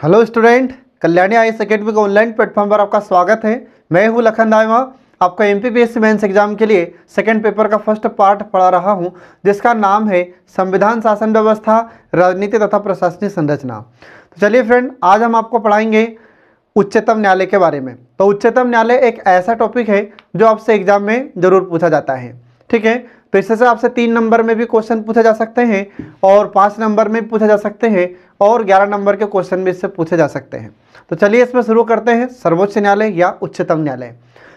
Hello student, Kalyani IAS academy के online platform पर आपका स्वागत है। मैं हूं लखन दाइमा, आपका एमपीपीएससी मेंस एग्जाम के लिए सेकंड पेपर का फर्स्ट पार्ट पढ़ा रहा हूं, जिसका नाम है संविधान, शासन व्यवस्था, राजनीति तथा प्रशासनिक संरचना। तो चलिए फ्रेंड, आज हम आपको पढ़ाएंगे उच्चतम न्यायालय के बारे में। तो उच्चतम न्यायालय एक ऐसा टॉपिक है जो आपसे एग्जाम में जरूर पूछा जाता है। ठीक है, तो इससे आपसे 3 नंबर में भी क्वेश्चन पूछे जा सकते हैं और 5 नंबर में पूछे जा सकते हैं और 11 नंबर के क्वेश्चन भी इससे पूछे जा सकते हैं। तो चलिए इसमें शुरू करते हैं, सर्वोच्च न्यायालय या उच्चतम न्यायालय।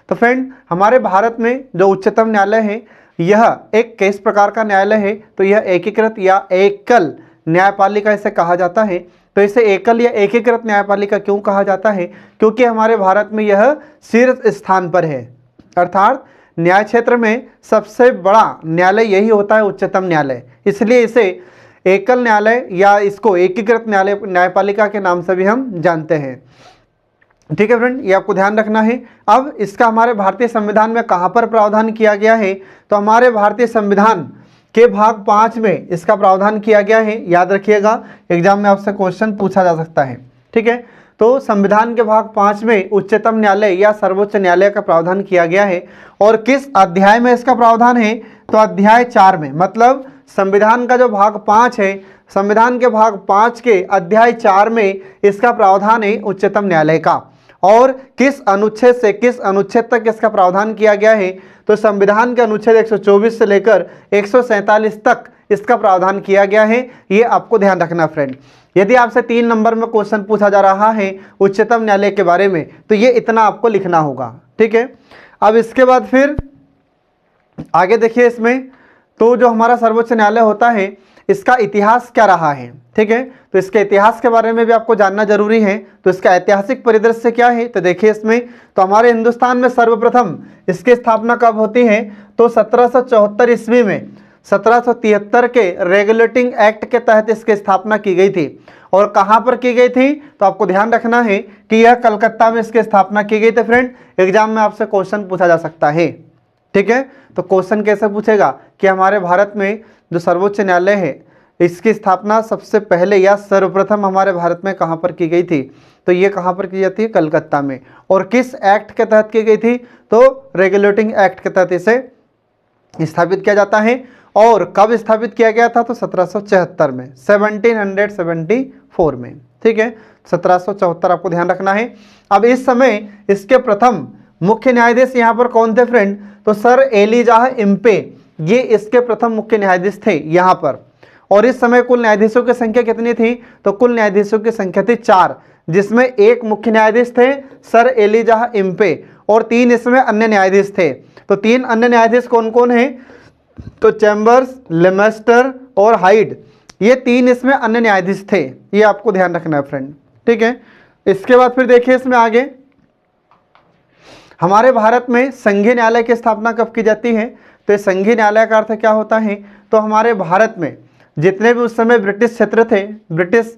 तो फ्रेंड, हमारे भारत में जो उच्चतम न्यायालय है यह एक किस प्रकार का न्यायालय है? तो यह एकीकृत या एकल न्यायपालिका इसे कहा जाता है। तो इसे एकल या एकीकृत न्यायपालिका क्यों कहा जाता है? क्योंकि हमारे भारत में यह शीर्ष स्थान पर है, अर्थात न्याय क्षेत्र में सबसे बड़ा न्यायालय यही होता है, उच्चतम न्यायालय। इसलिए इसे एकल न्यायालय या इसको एकीकृत न्यायालय न्यायपालिका के नाम से भी हम जानते हैं। ठीक है फ्रेंड, ये आपको ध्यान रखना है। अब इसका हमारे भारतीय संविधान में कहाँ पर प्रावधान किया गया है? तो हमारे भारतीय संविधान के भाग 5 में इसका प्रावधान किया गया है। याद रखिएगा, एग्जाम में आपसे क्वेश्चन पूछा जा सकता है। ठीक है, तो संविधान के भाग 5 में उच्चतम न्यायालय या सर्वोच्च न्यायालय का प्रावधान किया गया है। और किस अध्याय में इसका प्रावधान है? तो अध्याय 4 में। मतलब संविधान का जो भाग 5 है, संविधान के भाग 5 के अध्याय 4 में इसका प्रावधान है उच्चतम न्यायालय का। और किस अनुच्छेद से किस अनुच्छेद तक इसका प्रावधान किया गया है? तो संविधान के अनुच्छेद 124 से लेकर 147 तक इसका प्रावधान किया गया है। ये आपको ध्यान रखना फ्रेंड। यदि आपसे 3 नंबर में क्वेश्चन पूछा जा रहा है उच्चतम न्यायालय के बारे में, तो ये इतना आपको लिखना होगा। ठीक है, अब इसके बाद फिर आगे देखिए इसमें, तो जो हमारा सर्वोच्च न्यायालय होता है इसका इतिहास क्या रहा है? ठीक है, तो इसके इतिहास के बारे में भी आपको जानना जरूरी है। तो इसका ऐतिहासिक परिदृश्य क्या है? तो देखिए इसमें, तो हमारे हिंदुस्तान में सर्वप्रथम इसकी स्थापना कब होती है? तो 1774 ईस्वी में 1773 के रेगुलेटिंग एक्ट के तहत इसकी स्थापना की गई थी। और कहाँ पर की गई थी? तो आपको ध्यान रखना है कि यह कलकत्ता में इसकी स्थापना की गई थी। फ्रेंड, एग्जाम में आपसे क्वेश्चन पूछा जा सकता है। ठीक है, तो क्वेश्चन कैसे पूछेगा कि हमारे भारत में जो सर्वोच्च न्यायालय है इसकी स्थापना सबसे पहले या सर्वप्रथम हमारे भारत में कहाँ पर की गई थी? तो ये कहाँ पर की जाती है? कलकत्ता में। और किस एक्ट के तहत की गई थी? तो रेगुलेटिंग एक्ट के तहत इसे स्थापित किया जाता है। और कब स्थापित किया गया था? तो 1774 में, 1774 में। ठीक है, 1774 आपको ध्यान रखना है। अब इस समय इसके प्रथम मुख्य न्यायाधीश यहाँ पर कौन थे फ्रेंड? तो सर एलिजाह इम्पे, ये इसके प्रथम मुख्य न्यायाधीश थे यहाँ पर। और इस समय कुल न्यायाधीशों की संख्या कितनी थी? तो कुल न्यायाधीशों की संख्या थी 4, जिसमें एक मुख्य न्यायाधीश थे सर एलिजाह इम्पे और 3 इसमें अन्य न्यायाधीश थे। तो 3 अन्य न्यायाधीश कौन कौन हैं? तो चैम्बर्स, लेमेस्टर और हाइड, ये 3 इसमें अन्य न्यायाधीश थे। ये आपको ध्यान रखना है फ्रेंड। ठीक है, इसके बाद फिर देखिए इसमें आगे, हमारे भारत में संघीय न्यायालय की स्थापना कब की जाती है? तो संघीय न्यायालय का अर्थ क्या होता है? तो हमारे भारत में जितने भी उस समय ब्रिटिश क्षेत्र थे, ब्रिटिश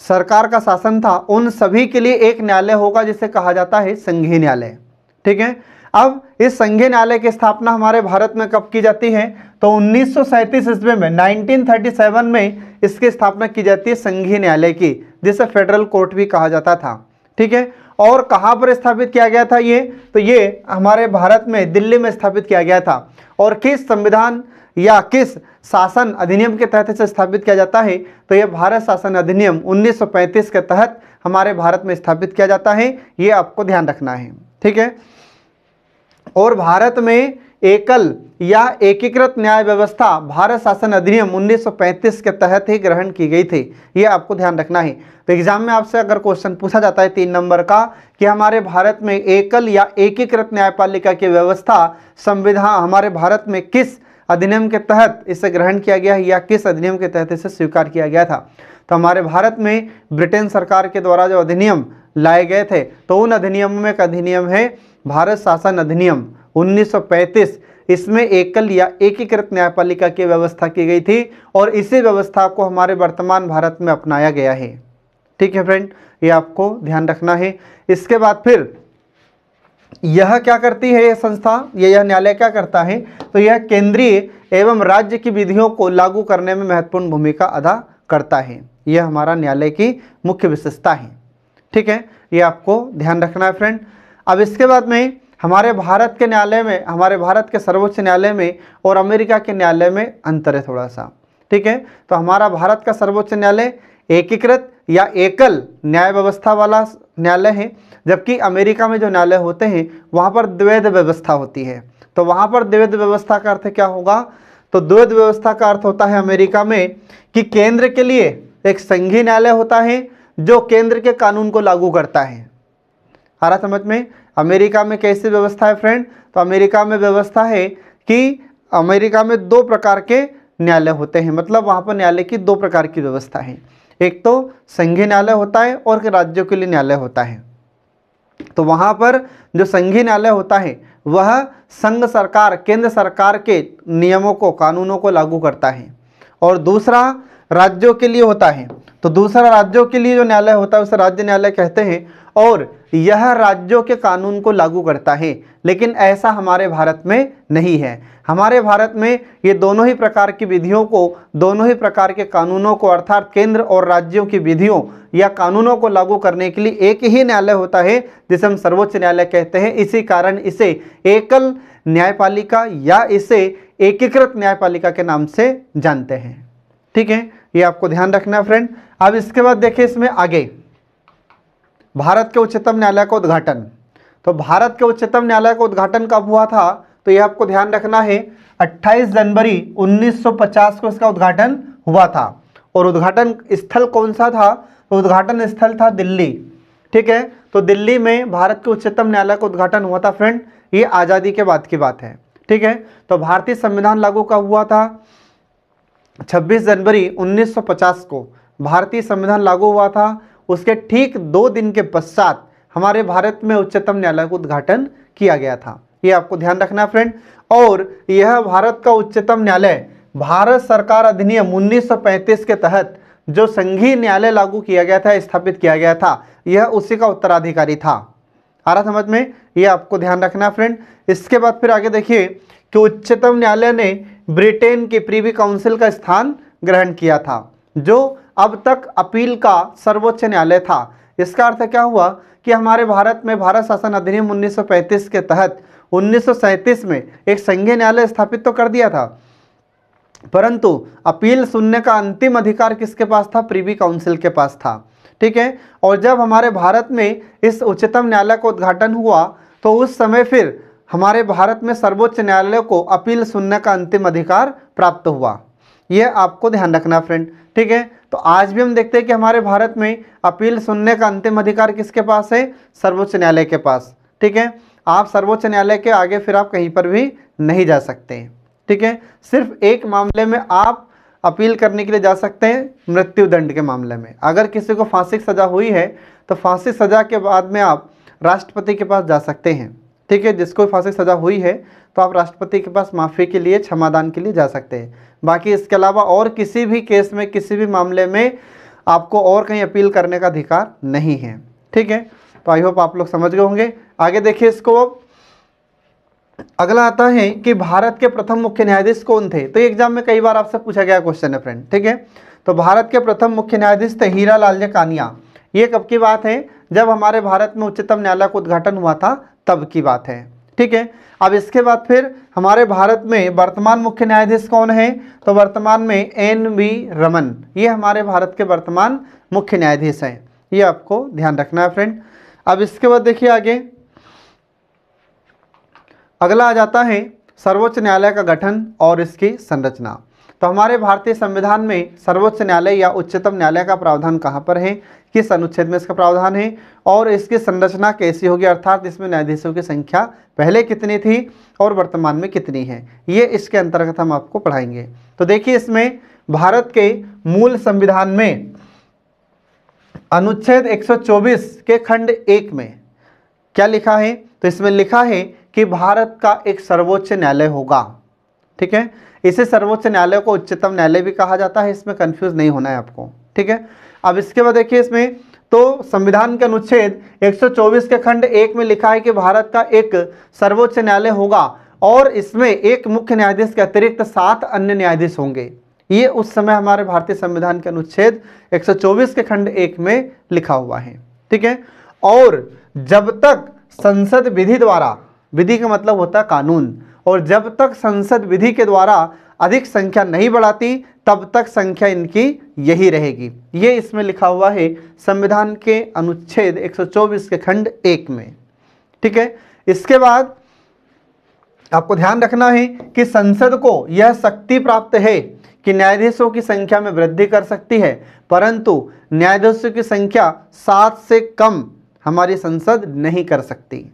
सरकार का शासन था, उन सभी के लिए एक न्यायालय होगा जिसे कहा जाता है संघीय न्यायालय। ठीक है, अब इस संघीय न्यायालय की स्थापना हमारे भारत में कब की जाती है? तो 1937 ईस्वी में, 1937 में इसकी स्थापना की जाती है संघीय न्यायालय की, जिसे फेडरल कोर्ट भी कहा जाता था। ठीक है, और कहाँ पर स्थापित किया गया था ये? तो ये हमारे भारत में दिल्ली में स्थापित किया गया था। और किस संविधान या किस शासन अधिनियम के तहत इसे स्थापित किया जाता है? तो यह भारत शासन अधिनियम 1935 के तहत हमारे भारत में स्थापित किया जाता है। ये आपको ध्यान रखना है। ठीक है, और भारत में एकल या एकीकृत न्याय व्यवस्था भारत शासन अधिनियम 1935 के तहत ही ग्रहण की गई थी। ये आपको ध्यान रखना है। तो एग्जाम में आपसे अगर क्वेश्चन पूछा जाता है 3 नंबर का कि हमारे भारत में एकल या एकीकृत न्यायपालिका की व्यवस्था संविधान हमारे भारत में किस अधिनियम के तहत इसे ग्रहण किया गया है या किस अधिनियम के तहत इसे स्वीकार किया गया था? तो हमारे भारत में ब्रिटेन सरकार के द्वारा जो अधिनियम लाए गए थे, तो उन अधिनियमों में एक अधिनियम है भारत शासन अधिनियम 1935। इसमें एकल या एकीकृत न्यायपालिका की व्यवस्था की गई थी और इसी व्यवस्था को हमारे वर्तमान भारत में अपनाया गया है। ठीक है फ्रेंड, ये आपको ध्यान रखना है। इसके बाद फिर यह क्या करती है? यह संस्था, यह न्यायालय क्या करता है? तो यह केंद्रीय एवं राज्य की विधियों को लागू करने में महत्वपूर्ण भूमिका अदा करता है। यह हमारा न्यायालय की मुख्य विशेषता है। ठीक है, ये आपको ध्यान रखना है फ्रेंड। अब इसके बाद में हमारे भारत के न्यायालय में, हमारे भारत के सर्वोच्च न्यायालय में और अमेरिका के न्यायालय में अंतर है थोड़ा सा। ठीक है, तो हमारा भारत का सर्वोच्च न्यायालय एकीकृत या एकल न्याय व्यवस्था वाला न्यायालय है, जबकि अमेरिका में जो न्यायालय होते हैं वहाँ पर द्वैध व्यवस्था होती है। तो वहाँ पर द्वैध व्यवस्था का अर्थ क्या होगा? तो द्वैध व्यवस्था का अर्थ होता है अमेरिका में कि केंद्र के लिए एक संघीय न्यायालय होता है जो केंद्र के कानून को लागू करता है। आ रहा समझ में? अमेरिका में कैसी व्यवस्था है फ्रेंड? तो अमेरिका में व्यवस्था है कि अमेरिका में दो प्रकार के न्यायालय होते हैं, मतलब वहाँ पर न्यायालय की दो प्रकार की व्यवस्था है। एक तो संघीय न्यायालय होता है और राज्यों के लिए न्यायालय होता है। तो वहाँ पर जो संघीय न्यायालय होता है वह संघ सरकार, केंद्र सरकार के नियमों को, कानूनों को लागू करता है, और दूसरा राज्यों के लिए होता है। तो दूसरा राज्यों के लिए जो न्यायालय होता है उसे राज्य न्यायालय कहते हैं, और यह राज्यों के कानून को लागू करता है। लेकिन ऐसा हमारे भारत में नहीं है। हमारे भारत में ये दोनों ही प्रकार की विधियों को, दोनों ही प्रकार के कानूनों को, अर्थात केंद्र और राज्यों की विधियों या कानूनों को लागू करने के लिए एक ही न्यायालय होता है जिसे हम सर्वोच्च न्यायालय कहते हैं। इसी कारण इसे एकल न्यायपालिका या इसे एकीकृत न्यायपालिका के नाम से जानते हैं। ठीक है, ये आपको ध्यान रखना है फ्रेंड। अब इसके बाद देखिए इसमें आगे भारत के उच्चतम न्यायालय का उद्घाटन। तो भारत के उच्चतम न्यायालय का उद्घाटन कब हुआ था? तो यह आपको ध्यान रखना है 28 जनवरी 1950 को इसका उद्घाटन हुआ था। और उद्घाटन स्थल कौन सा था? तो उद्घाटन स्थल था दिल्ली। ठीक है, तो दिल्ली में भारत के उच्चतम न्यायालय का उद्घाटन हुआ था फ्रेंड। ये आज़ादी के बाद की बात है। ठीक है, तो भारतीय संविधान लागू कब हुआ था? 26 जनवरी 1950 को भारतीय संविधान लागू हुआ था। उसके ठीक 2 दिन के पश्चात हमारे भारत में उच्चतम न्यायालय का उद्घाटन किया गया था। ये आपको ध्यान रखना है फ्रेंड। और यह भारत का उच्चतम न्यायालय भारत सरकार अधिनियम 1935 के तहत जो संघीय न्यायालय लागू किया गया था, स्थापित किया गया था, यह उसी का उत्तराधिकारी था। आ रहा समझ में? ये आपको ध्यान रखना है फ्रेंड। इसके बाद फिर आगे देखिए कि उच्चतम न्यायालय ने ब्रिटेन की प्रीवी काउंसिल का स्थान ग्रहण किया था, जो अब तक अपील का सर्वोच्च न्यायालय था। इसका अर्थ क्या हुआ कि हमारे भारत में भारत शासन अधिनियम 1935 के तहत 1937 में एक संघीय न्यायालय स्थापित तो कर दिया था, परंतु अपील सुनने का अंतिम अधिकार किसके पास था? प्रीवी काउंसिल के पास था। ठीक है, और जब हमारे भारत में इस उच्चतम न्यायालय का उद्घाटन हुआ तो उस समय फिर हमारे भारत में सर्वोच्च न्यायालय को अपील सुनने का अंतिम अधिकार प्राप्त हुआ। यह आपको ध्यान रखना फ्रेंड। ठीक है, तो आज भी हम देखते हैं कि हमारे भारत में अपील सुनने का अंतिम अधिकार किसके पास है? सर्वोच्च न्यायालय के पास। ठीक है, आप सर्वोच्च न्यायालय के आगे फिर आप कहीं पर भी नहीं जा सकते। ठीक है, सिर्फ एक मामले में आप अपील करने के लिए जा सकते हैं, मृत्युदंड के मामले में। अगर किसी को फांसी की सज़ा हुई है तो फांसी सज़ा के बाद में आप राष्ट्रपति के पास जा सकते हैं। ठीक है, जिसको फांसी की सज़ा हुई है तो आप राष्ट्रपति के पास माफ़ी के लिए, क्षमादान के लिए जा सकते हैं। बाकी इसके अलावा और किसी भी केस में, किसी भी मामले में आपको और कहीं अपील करने का अधिकार नहीं है। ठीक है, तो आई होप आप लोग समझ गए होंगे। आगे देखिए इसको। अगला आता है कि भारत के प्रथम मुख्य न्यायाधीश कौन थे? तो एग्जाम में कई बार आपसे पूछा गया क्वेश्चन है फ्रेंड। ठीक है, तो भारत के प्रथम मुख्य न्यायाधीश थे हीरा लाल कानिया। ये कब की बात है? जब हमारे भारत में उच्चतम न्यायालय का उद्घाटन हुआ था तब की बात है। ठीक है, अब इसके बाद फिर हमारे भारत में वर्तमान मुख्य न्यायाधीश कौन है? तो वर्तमान में NV रमन, ये हमारे भारत के वर्तमान मुख्य न्यायाधीश हैं। ये आपको ध्यान रखना है फ्रेंड। अब इसके बाद देखिए आगे अगला आ जाता है सर्वोच्च न्यायालय का गठन और इसकी संरचना। तो हमारे भारतीय संविधान में सर्वोच्च न्यायालय या उच्चतम न्यायालय का प्रावधान कहाँ पर है? किस अनुच्छेद में इसका प्रावधान है और इसकी संरचना कैसी होगी, अर्थात इसमें न्यायाधीशों की संख्या पहले कितनी थी और वर्तमान में कितनी है, ये इसके अंतर्गत हम आपको पढ़ाएंगे। तो देखिए इसमें भारत के मूल संविधान में अनुच्छेद 124 के खंड 1 में क्या लिखा है? तो इसमें लिखा है कि भारत का एक सर्वोच्च न्यायालय होगा। ठीक है, इसे सर्वोच्च न्यायालय को उच्चतम न्यायालय भी कहा जाता है, इसमें कंफ्यूज नहीं होना है आपको। ठीक है, अब इसके बाद देखिए इसमें तो संविधान के अनुच्छेद 124 के खंड 1 में लिखा है कि भारत का एक सर्वोच्च न्यायालय होगा और इसमें एक मुख्य न्यायाधीश के अतिरिक्त 7 अन्य न्यायाधीश होंगे। ये उस समय हमारे भारतीय संविधान के अनुच्छेद 124 के खंड 1 में लिखा हुआ है। ठीक है। और जब तक संसद विधि द्वारा, विधि का मतलब होता है कानून, और जब तक संसद विधि के द्वारा अधिक संख्या नहीं बढ़ाती तब तक संख्या इनकी यही रहेगी। ये इसमें लिखा हुआ है संविधान के अनुच्छेद 124 के खंड 1 में, ठीक है। इसके बाद आपको ध्यान रखना है कि संसद को यह शक्ति प्राप्त है कि न्यायाधीशों की संख्या में वृद्धि कर सकती है, परंतु न्यायाधीशों की संख्या 7 से कम हमारी संसद नहीं कर सकती,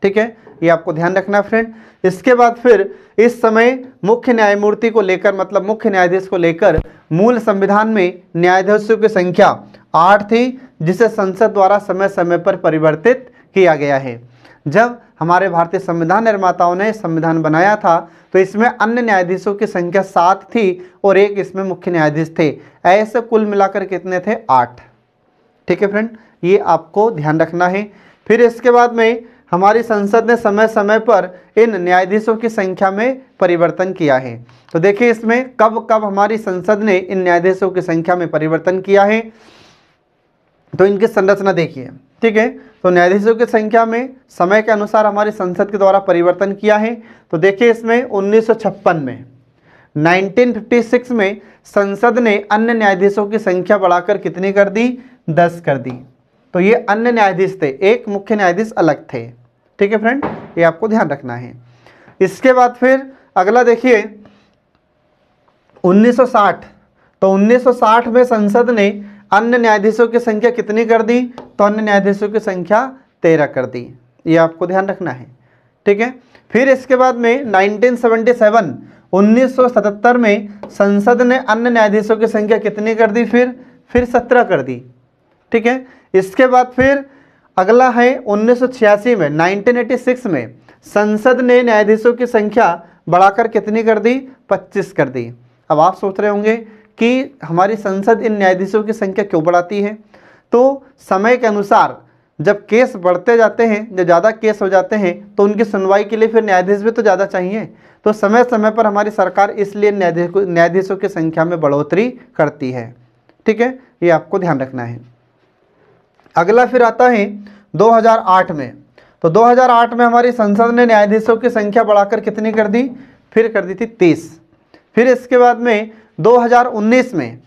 ठीक है। ये आपको ध्यान रखना है फ्रेंड। इसके बाद फिर इस समय मुख्य न्यायमूर्ति को लेकर, मतलब मुख्य न्यायाधीश को लेकर मूल संविधान में न्यायाधीशों की संख्या 8 थी, जिसे संसद द्वारा समय समय पर परिवर्तित किया गया है। जब हमारे भारतीय संविधान निर्माताओं ने संविधान बनाया था तो इसमें अन्य न्यायाधीशों की संख्या 7 थी और एक इसमें मुख्य न्यायाधीश थे। ऐसे कुल मिलाकर कितने थे? 8, ठीक है फ्रेंड, ये आपको ध्यान रखना है। फिर इसके बाद में हमारी संसद ने समय समय पर इन न्यायाधीशों की संख्या में परिवर्तन किया है। तो देखिए इसमें कब कब हमारी संसद ने इन न्यायाधीशों की संख्या में परिवर्तन किया है, तो इनकी संरचना देखिए, ठीक है। तो न्यायाधीशों की संख्या में समय के अनुसार हमारी संसद के द्वारा परिवर्तन किया है। तो देखिए इसमें 1956 में, 1956 में संसद ने अन्य न्यायाधीशों की संख्या बढ़ाकर कितनी कर दी? 10 कर दी। तो ये अन्य न्यायाधीश थे, एक मुख्य न्यायाधीश अलग थे, ठीक है फ्रेंड, ये आपको ध्यान रखना है। इसके बाद फिर अगला देखिए 1960। तो 1960 में संसद ने अन्य न्यायाधीशों की संख्या कितनी कर दी? तो अन्य न्यायाधीशों की संख्या 13 कर दी। ये आपको ध्यान रखना है, ठीक है। फिर इसके बाद में 1977, 1977 में संसद ने अन्य न्यायाधीशों की संख्या कितनी कर दी? फिर 17 कर दी, ठीक है। इसके बाद फिर अगला है 1986 में, 1986 में संसद ने न्यायाधीशों की संख्या बढ़ाकर कितनी कर दी? 25 कर दी। अब आप सोच रहे होंगे कि हमारी संसद इन न्यायाधीशों की संख्या क्यों बढ़ाती है? तो समय के अनुसार जब केस बढ़ते जाते हैं, जब ज़्यादा केस हो जाते हैं तो उनकी सुनवाई के लिए फिर न्यायाधीश भी तो ज़्यादा चाहिए। तो समय समय पर हमारी सरकार इसलिए न्यायाधीशों की संख्या में बढ़ोतरी करती है, ठीक है, ये आपको ध्यान रखना है। अगला फिर आता है 2008 में। तो 2008 में हमारी संसद ने न्यायाधीशों की संख्या बढ़ाकर कितनी कर दी? फिर कर दी थी 30। फिर इसके बाद में 2019 में,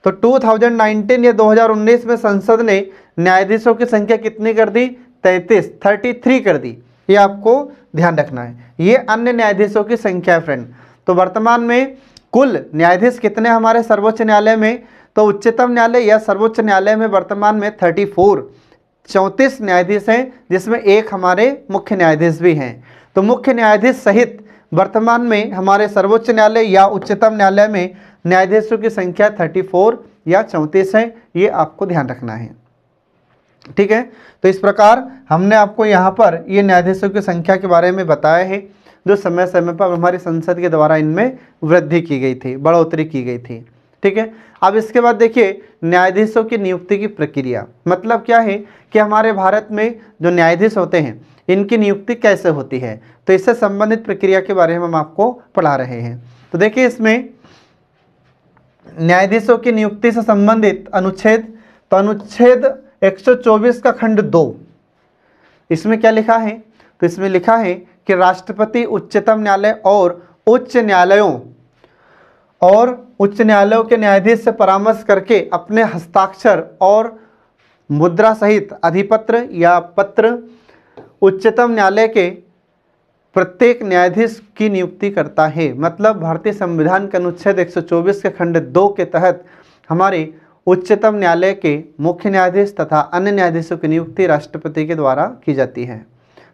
तो 2019 या 2019 में संसद ने न्यायाधीशों की संख्या कितनी कर दी? 33 कर दी। ये आपको ध्यान रखना है। ये अन्य न्यायाधीशों की संख्या है फ्रेंड। तो वर्तमान में कुल न्यायाधीश कितने हमारे सर्वोच्च न्यायालय में? तो उच्चतम न्यायालय या सर्वोच्च न्यायालय में वर्तमान में 34 न्यायाधीश हैं, जिसमें एक हमारे मुख्य न्यायाधीश भी हैं। तो मुख्य न्यायाधीश सहित वर्तमान में हमारे सर्वोच्च न्यायालय या उच्चतम न्यायालय में न्यायाधीशों की संख्या 34 या 34 है। ये आपको ध्यान रखना है, ठीक है। तो इस प्रकार हमने आपको यहाँ पर ये न्यायाधीशों की संख्या के बारे में बताया है, जो समय समय पर हमारी संसद के द्वारा इनमें वृद्धि की गई थी, बढ़ोतरी की गई थी, ठीक है। अब इसके बाद देखिए न्यायाधीशों की नियुक्ति की प्रक्रिया, मतलब क्या है कि हमारे भारत में जो न्यायाधीश होते हैं इनकी नियुक्ति कैसे होती है, तो इससे संबंधित प्रक्रिया के बारे में हम आपको पढ़ा रहे हैं। तो देखिए इसमें न्यायाधीशों की नियुक्ति से संबंधित अनुच्छेद, तो अनुच्छेद 124 का खंड 2, इसमें क्या लिखा है? तो इसमें लिखा है कि राष्ट्रपति उच्चतम न्यायालय और उच्च न्यायालयों के न्यायाधीश से परामर्श करके अपने हस्ताक्षर और मुद्रा सहित अधिपत्र या पत्र उच्चतम न्यायालय के प्रत्येक न्यायाधीश की नियुक्ति करता है। मतलब भारतीय संविधान के अनुच्छेद 124 के खंड 2 के तहत हमारे उच्चतम न्यायालय के मुख्य न्यायाधीश तथा अन्य न्यायाधीशों की नियुक्ति राष्ट्रपति के द्वारा की जाती है।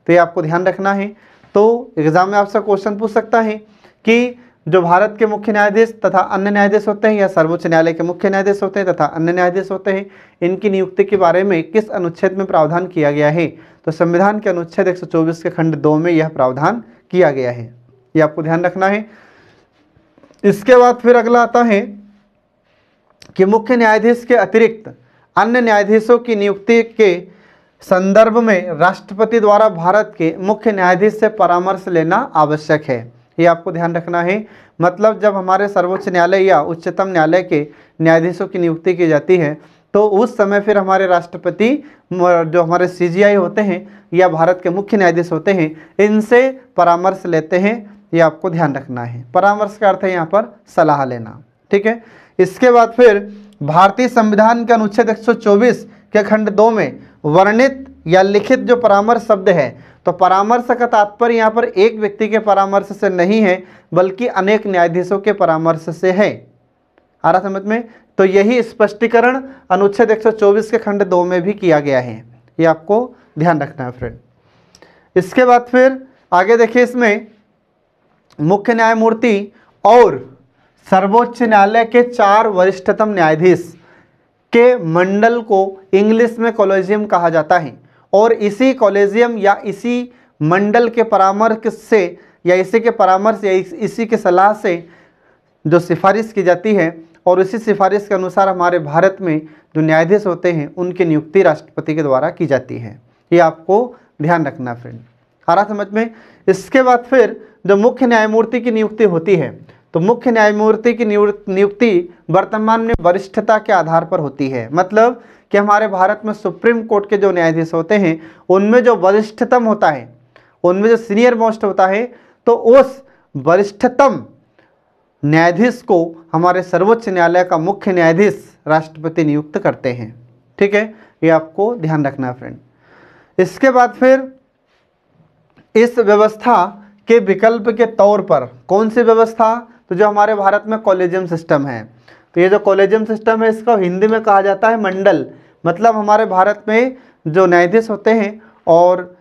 तो ये आपको ध्यान रखना है। तो एग्जाम में आपसे क्वेश्चन पूछ सकता है कि जो भारत के मुख्य न्यायाधीश तथा अन्य न्यायाधीश होते हैं या सर्वोच्च न्यायालय के मुख्य न्यायाधीश होते हैं तथा अन्य न्यायाधीश होते हैं, इनकी नियुक्ति के बारे में किस अनुच्छेद में प्रावधान किया गया है? तो संविधान के अनुच्छेद 124 के खंड 2 में यह प्रावधान किया गया है। ये आपको ध्यान रखना है। इसके बाद फिर अगला आता है कि मुख्य न्यायाधीश के अतिरिक्त अन्य न्यायाधीशों की नियुक्ति के संदर्भ में राष्ट्रपति द्वारा भारत के मुख्य न्यायाधीश से परामर्श लेना आवश्यक है। ये आपको ध्यान रखना है। मतलब जब हमारे सर्वोच्च न्यायालय या उच्चतम न्यायालय के न्यायाधीशों की नियुक्ति की जाती है तो उस समय फिर हमारे राष्ट्रपति जो हमारे CGI होते हैं या भारत के मुख्य न्यायाधीश होते हैं, इनसे परामर्श लेते हैं। ये आपको ध्यान रखना है। परामर्श का अर्थ है यहाँ पर सलाह लेना, ठीक है। इसके बाद फिर भारतीय संविधान के अनुच्छेद 124 के खंड 2 में वर्णित या लिखित जो परामर्श शब्द है, तो परामर्श का तात्पर्य यहाँ पर एक व्यक्ति के परामर्श से नहीं है, बल्कि अनेक न्यायाधीशों के परामर्श से है। आ रहा समझ में? तो यही स्पष्टीकरण अनुच्छेद 124 के खंड 2 में भी किया गया है। ये आपको ध्यान रखना है फ्रेंड। इसके बाद फिर आगे देखिए, इसमें मुख्य न्यायमूर्ति और सर्वोच्च न्यायालय के 4 वरिष्ठतम न्यायाधीश के मंडल को इंग्लिश में कॉलेजियम कहा जाता है। और इसी कॉलेजियम या इसी मंडल के परामर्श से या इसी के परामर्श या इसी के सलाह से जो सिफारिश की जाती है, और इसी सिफारिश के अनुसार हमारे भारत में जो न्यायाधीश होते हैं उनकी नियुक्ति राष्ट्रपति के द्वारा की जाती है। ये आपको ध्यान रखना फ्रेंड। आ रहा समझ में? इसके बाद फिर जो मुख्य न्यायमूर्ति की नियुक्ति होती है, तो मुख्य न्यायमूर्ति की नियुक्ति वर्तमान में वरिष्ठता के आधार पर होती है। मतलब कि हमारे भारत में सुप्रीम कोर्ट के जो न्यायाधीश होते हैं उनमें जो वरिष्ठतम होता है, उनमें जो सीनियर मोस्ट होता है, तो उस वरिष्ठतम न्यायाधीश को हमारे सर्वोच्च न्यायालय का मुख्य न्यायाधीश राष्ट्रपति नियुक्त करते हैं, ठीक है। ये आपको ध्यान रखना है फ्रेंड। इसके बाद फिर इस व्यवस्था के विकल्प के तौर पर कौन सी व्यवस्था? तो जो हमारे भारत में कॉलेजियम सिस्टम है, तो ये जो कॉलेजियम सिस्टम है इसको हिंदी में कहा जाता है मंडल। मतलब हमारे भारत में जो न्यायाधीश होते हैं और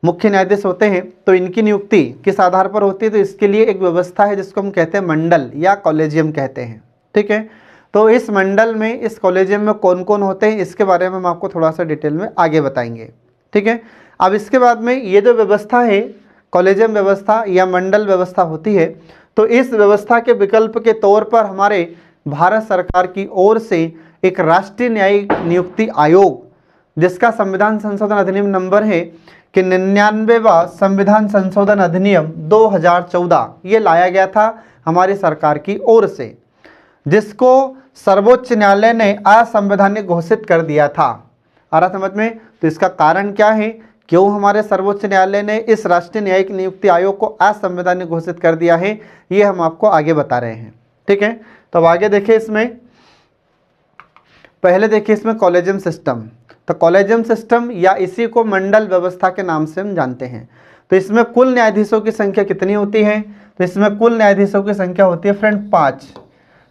मुख्य न्यायाधीश होते हैं, तो इनकी नियुक्ति किस आधार पर होती है? तो इसके लिए एक व्यवस्था है जिसको हम कहते हैं मंडल या कॉलेजियम कहते हैं, ठीक है। तो इस मंडल में, इस कॉलेजियम में कौन कौन होते हैं, इसके बारे में हम आपको थोड़ा सा डिटेल में आगे बताएंगे, ठीक है। अब इसके बाद में ये जो व्यवस्था है, कॉलेजियम व्यवस्था या मंडल व्यवस्था होती है, तो इस व्यवस्था के विकल्प के तौर पर हमारे भारत सरकार की ओर से एक राष्ट्रीय न्यायिक नियुक्ति आयोग, जिसका संविधान संशोधन अधिनियम नंबर है कि 99वां संविधान संशोधन अधिनियम 2014, ये लाया गया था हमारी सरकार की ओर से, जिसको सर्वोच्च न्यायालय ने असंवैधानिक घोषित कर दिया था। आ रहा समझ में? तो इसका कारण क्या है, क्यों हमारे सर्वोच्च न्यायालय ने इस राष्ट्रीय न्यायिक नियुक्ति आयोग को असंवैधानिक घोषित कर दिया है, ये हम आपको आगे बता रहे हैं, ठीक है। तो अब आगे देखिए, इसमें पहले देखिए इसमें कॉलेजियम सिस्टम। तो कॉलेजियम सिस्टम या इसी को मंडल व्यवस्था के नाम से हम जानते हैं। तो इसमें कुल न्यायाधीशों की संख्या कितनी होती है? तो इसमें कुल न्यायाधीशों की संख्या होती है फ्रेंड 5।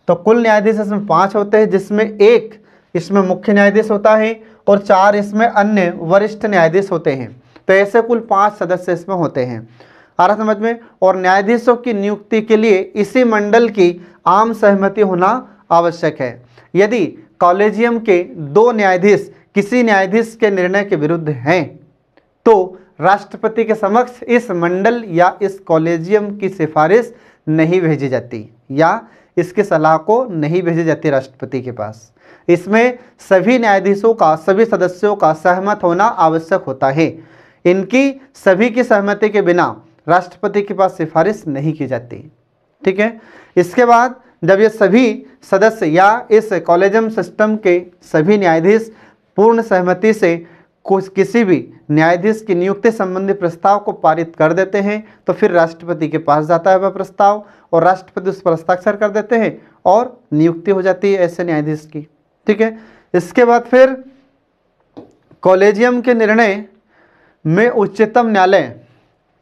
तो कुल न्यायाधीश इसमें 5 होते हैं, जिसमें एक इसमें मुख्य न्यायाधीश होता है और 4 इसमें अन्य वरिष्ठ न्यायाधीश होते हैं। तो ऐसे कुल 5 सदस्य इसमें होते हैं। आ रहा समझ में? और न्यायाधीशों की नियुक्ति के लिए इसी मंडल की आम सहमति होना आवश्यक है। यदि कॉलेजियम के 2 न्यायाधीश किसी न्यायाधीश के निर्णय के विरुद्ध हैं, तो राष्ट्रपति के समक्ष इस मंडल या इस कॉलेजियम की सिफारिश नहीं भेजी जाती या इसकी सलाह को नहीं भेजी जाती राष्ट्रपति के पास। इसमें सभी न्यायाधीशों का, सभी सदस्यों का सहमत होना आवश्यक होता है। इनकी सभी की सहमति के बिना राष्ट्रपति के पास सिफारिश नहीं की जाती, ठीक है। इसके बाद जब ये सभी सदस्य या इस कॉलेजियम सिस्टम के सभी न्यायाधीश पूर्ण सहमति से किसी भी न्यायाधीश की नियुक्ति संबंधी प्रस्ताव को पारित कर देते हैं, तो फिर राष्ट्रपति के पास जाता है वह प्रस्ताव और राष्ट्रपति उस पर हस्ताक्षर कर देते हैं और नियुक्ति हो जाती है ऐसे न्यायाधीश की, ठीक है। इसके बाद फिर कॉलेजियम के निर्णय में उच्चतम न्यायालय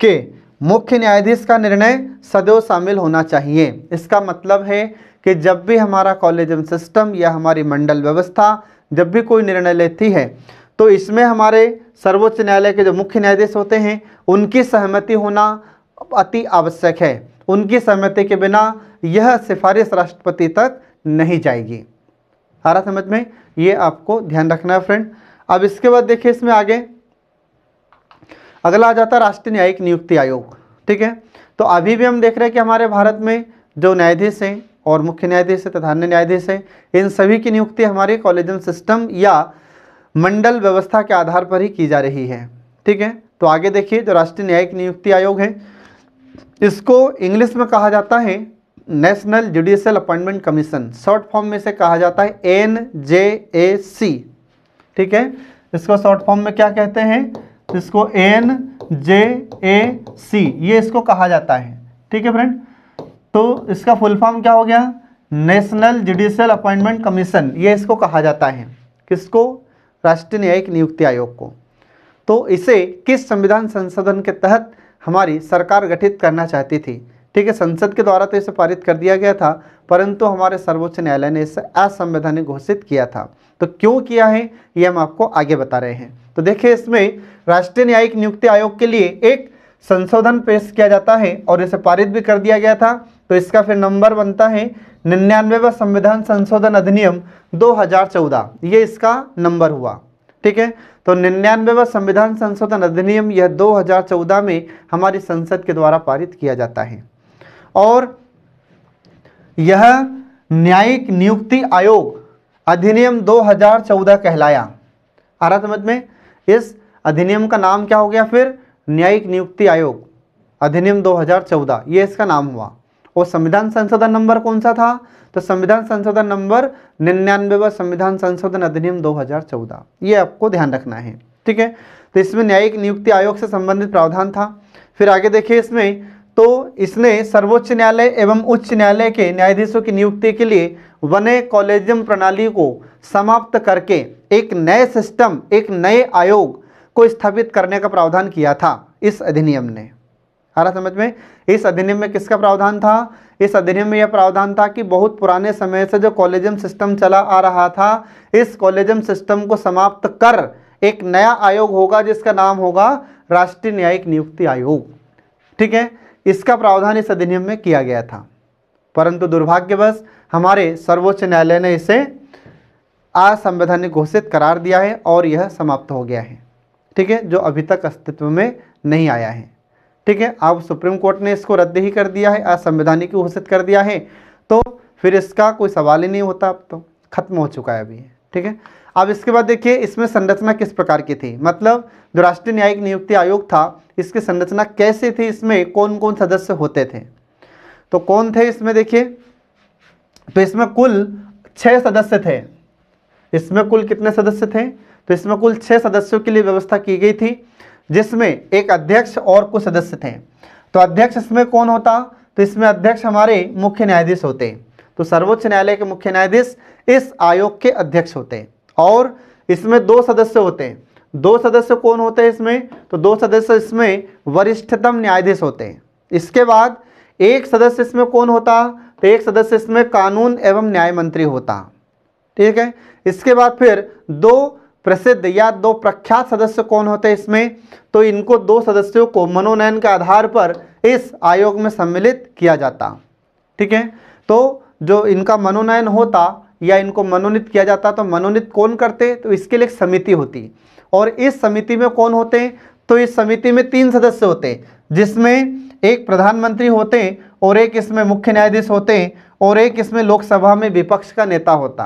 के मुख्य न्यायाधीश का निर्णय सदैव शामिल होना चाहिए। इसका मतलब है कि जब भी हमारा कॉलेजियम सिस्टम या हमारी मंडल व्यवस्था जब भी कोई निर्णय लेती है, तो इसमें हमारे सर्वोच्च न्यायालय के जो मुख्य न्यायाधीश होते हैं उनकी सहमति होना अति आवश्यक है। उनकी सहमति के बिना यह सिफारिश राष्ट्रपति तक नहीं जाएगी। आ रहा समझ में? ये आपको ध्यान रखना है फ्रेंड। अब इसके बाद देखिए, इसमें आगे अगला आ जाता है राष्ट्रीय न्यायिक नियुक्ति आयोग, ठीक है। तो अभी भी हम देख रहे हैं कि हमारे भारत में जो न्यायाधीश हैं और मुख्य न्यायाधीश है तथा अन्य न्यायाधीश हैं, इन सभी की नियुक्ति हमारे कॉलेजियम सिस्टम या मंडल व्यवस्था के आधार पर ही की जा रही है, ठीक है। तो आगे देखिए, जो राष्ट्रीय न्यायिक नियुक्ति आयोग है, इसको इंग्लिश में कहा जाता है national judicial appointment commission, short form में से कहा जाता है NJAC। ठीक है, इसको शॉर्ट फॉर्म में क्या कहते हैं, इसको NJAC ये इसको कहा जाता है। ठीक है फ्रेंड, तो इसका फुल फॉर्म क्या हो गया, नेशनल जुडिशियल अपॉइंटमेंट कमीशन, ये इसको कहा जाता है। किसको, राष्ट्रीय न्यायिक नियुक्ति आयोग को। तो इसे किस संविधान संशोधन के तहत हमारी सरकार गठित करना चाहती थी। ठीक है, संसद के द्वारा तो इसे पारित कर दिया गया था, परंतु हमारे सर्वोच्च न्यायालय ने इसे असंवैधानिक घोषित किया था। तो क्यों किया है ये हम आपको आगे बता रहे हैं। तो देखिए, इसमें राष्ट्रीय न्यायिक नियुक्ति आयोग के लिए एक संशोधन पेश किया जाता है और इसे पारित भी कर दिया गया था। तो इसका फिर नंबर बनता है 99वां संविधान संशोधन अधिनियम 2014, ये इसका नंबर हुआ। ठीक है, तो 99वां संविधान संशोधन अधिनियम यह 2014 में हमारी संसद के द्वारा पारित किया जाता है। और यह न्यायिक नियुक्ति आयोग अधिनियम 2014 कहलाया। आ रहा समझ में, इस अधिनियम का नाम क्या हो गया फिर, न्यायिक नियुक्ति आयोग अधिनियम 2014, ये इसका नाम हुआ। और संविधान संशोधन नंबर कौन सा था, तो संविधान संशोधन नंबर 99वां संविधान संशोधन अधिनियम 2014, ये आपको ध्यान रखना है। ठीक है, तो इसमें न्यायिक नियुक्ति आयोग से संबंधित प्रावधान था। फिर आगे देखिए इसमें, तो इसने सर्वोच्च न्यायालय एवं उच्च न्यायालय के न्यायाधीशों की नियुक्ति के लिए बने कॉलेजियम प्रणाली को समाप्त करके एक नए सिस्टम, एक नए आयोग को स्थापित करने का प्रावधान किया था इस अधिनियम ने। आ रहा समझ में, इस अधिनियम में किसका प्रावधान था, इस अधिनियम में यह प्रावधान था कि बहुत पुराने समय से जो कॉलेजियम सिस्टम चला आ रहा था, इस कॉलेजियम सिस्टम को समाप्त कर एक नया आयोग होगा जिसका नाम होगा राष्ट्रीय न्यायिक नियुक्ति आयोग। ठीक है, इसका प्रावधान इस अधिनियम में किया गया था, परंतु दुर्भाग्यवश हमारे सर्वोच्च न्यायालय ने इसे असंवैधानिक घोषित करार दिया है और यह समाप्त हो गया है। ठीक है, जो अभी तक अस्तित्व में नहीं आया है। ठीक है, अब सुप्रीम कोर्ट ने इसको रद्द ही कर दिया है, असंवैधानिक घोषित कर दिया है, तो फिर इसका कोई सवाल ही नहीं होता, अब तो खत्म हो चुका है अभी। ठीक है, अब इसके बाद देखिए इसमें संरचना किस प्रकार की थी, मतलब जो राष्ट्रीय न्यायिक नियुक्ति आयोग था इसकी संरचना कैसे थी, इसमें कौन कौन सदस्य होते थे। तो कौन थे इसमें, देखिए तो इसमें कुल 6 सदस्य थे। इसमें कुल कितने सदस्य थे, तो इसमें कुल 6 सदस्यों के लिए व्यवस्था की गई थी, जिसमें एक अध्यक्ष और कुछ सदस्य थे। तो अध्यक्ष इसमें कौन होता, तो इसमें अध्यक्ष हमारे मुख्य न्यायाधीश होते। तो सर्वोच्च न्यायालय के मुख्य न्यायाधीश इस आयोग के अध्यक्ष होते। और इसमें 2 सदस्य होते। 2 सदस्य कौन होते हैं इसमें, तो 2 सदस्य इसमें वरिष्ठतम न्यायाधीश होते। इसके बाद एक सदस्य इसमें कौन होता, तो एक सदस्य इसमें कानून एवं न्याय मंत्री होता। ठीक है, इसके बाद फिर 2 प्रसिद्ध या 2 प्रख्यात सदस्य कौन होते हैं इसमें, तो इनको 2 सदस्यों को मनोनयन के आधार पर इस आयोग में सम्मिलित किया जाता। ठीक है, तो जो इनका मनोनयन होता या इनको मनोनीत किया जाता, तो मनोनीत कौन करते, तो इसके लिए एक समिति होती। और इस समिति में कौन होते, तो इस समिति में 3 सदस्य होते, जिसमें एक प्रधानमंत्री होते और एक इसमें मुख्य न्यायाधीश होते और एक इसमें लोकसभा में विपक्ष का नेता होता।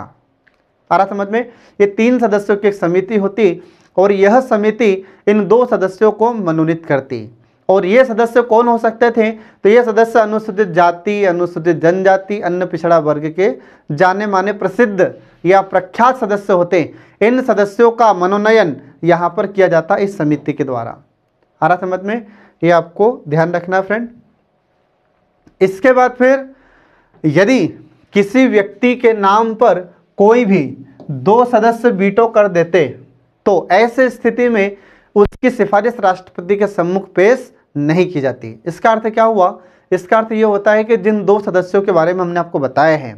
आ रहा समझ में, ये 3 सदस्यों की एक समिति होती और यह समिति इन 2 सदस्यों को मनोनीत करती। और ये सदस्य कौन हो सकते थे, तो ये सदस्य अनुसूचित जाति, अनुसूचित जनजाति, अन्य पिछड़ा वर्ग के जाने माने प्रसिद्ध या प्रख्यात सदस्य होते। इन सदस्यों का मनोनयन यहाँ पर किया जाता इस समिति के द्वारा। आ रहा समझ में, ये आपको ध्यान रखना फ्रेंड। इसके बाद फिर यदि किसी व्यक्ति के नाम पर कोई भी 2 सदस्य वीटो कर देते, तो ऐसे स्थिति में उसकी सिफारिश राष्ट्रपति के सम्मुख पेश नहीं की जाती। इसका अर्थ क्या हुआ, इसका अर्थ ये होता है कि जिन 2 सदस्यों के बारे में हमने आपको बताया है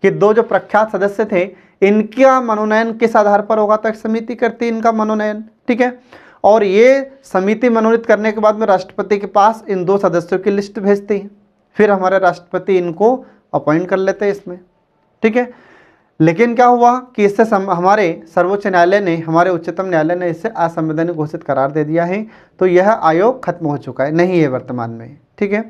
कि 2 जो प्रख्यात सदस्य थे, इनका मनोनयन किस आधार पर होगा, तो एक समिति करती इनका मनोनयन। ठीक है, और ये समिति मनोनीत करने के बाद में राष्ट्रपति के पास इन 2 सदस्यों की लिस्ट भेजती है, फिर हमारे राष्ट्रपति इनको अपॉइंट कर लेते हैं इसमें। ठीक है, लेकिन क्या हुआ कि इससे हमारे सर्वोच्च न्यायालय ने, हमारे उच्चतम न्यायालय ने इसे असंवैधानिक घोषित करार दे दिया है। तो यह आयोग खत्म हो चुका है, नहीं है वर्तमान में। ठीक है,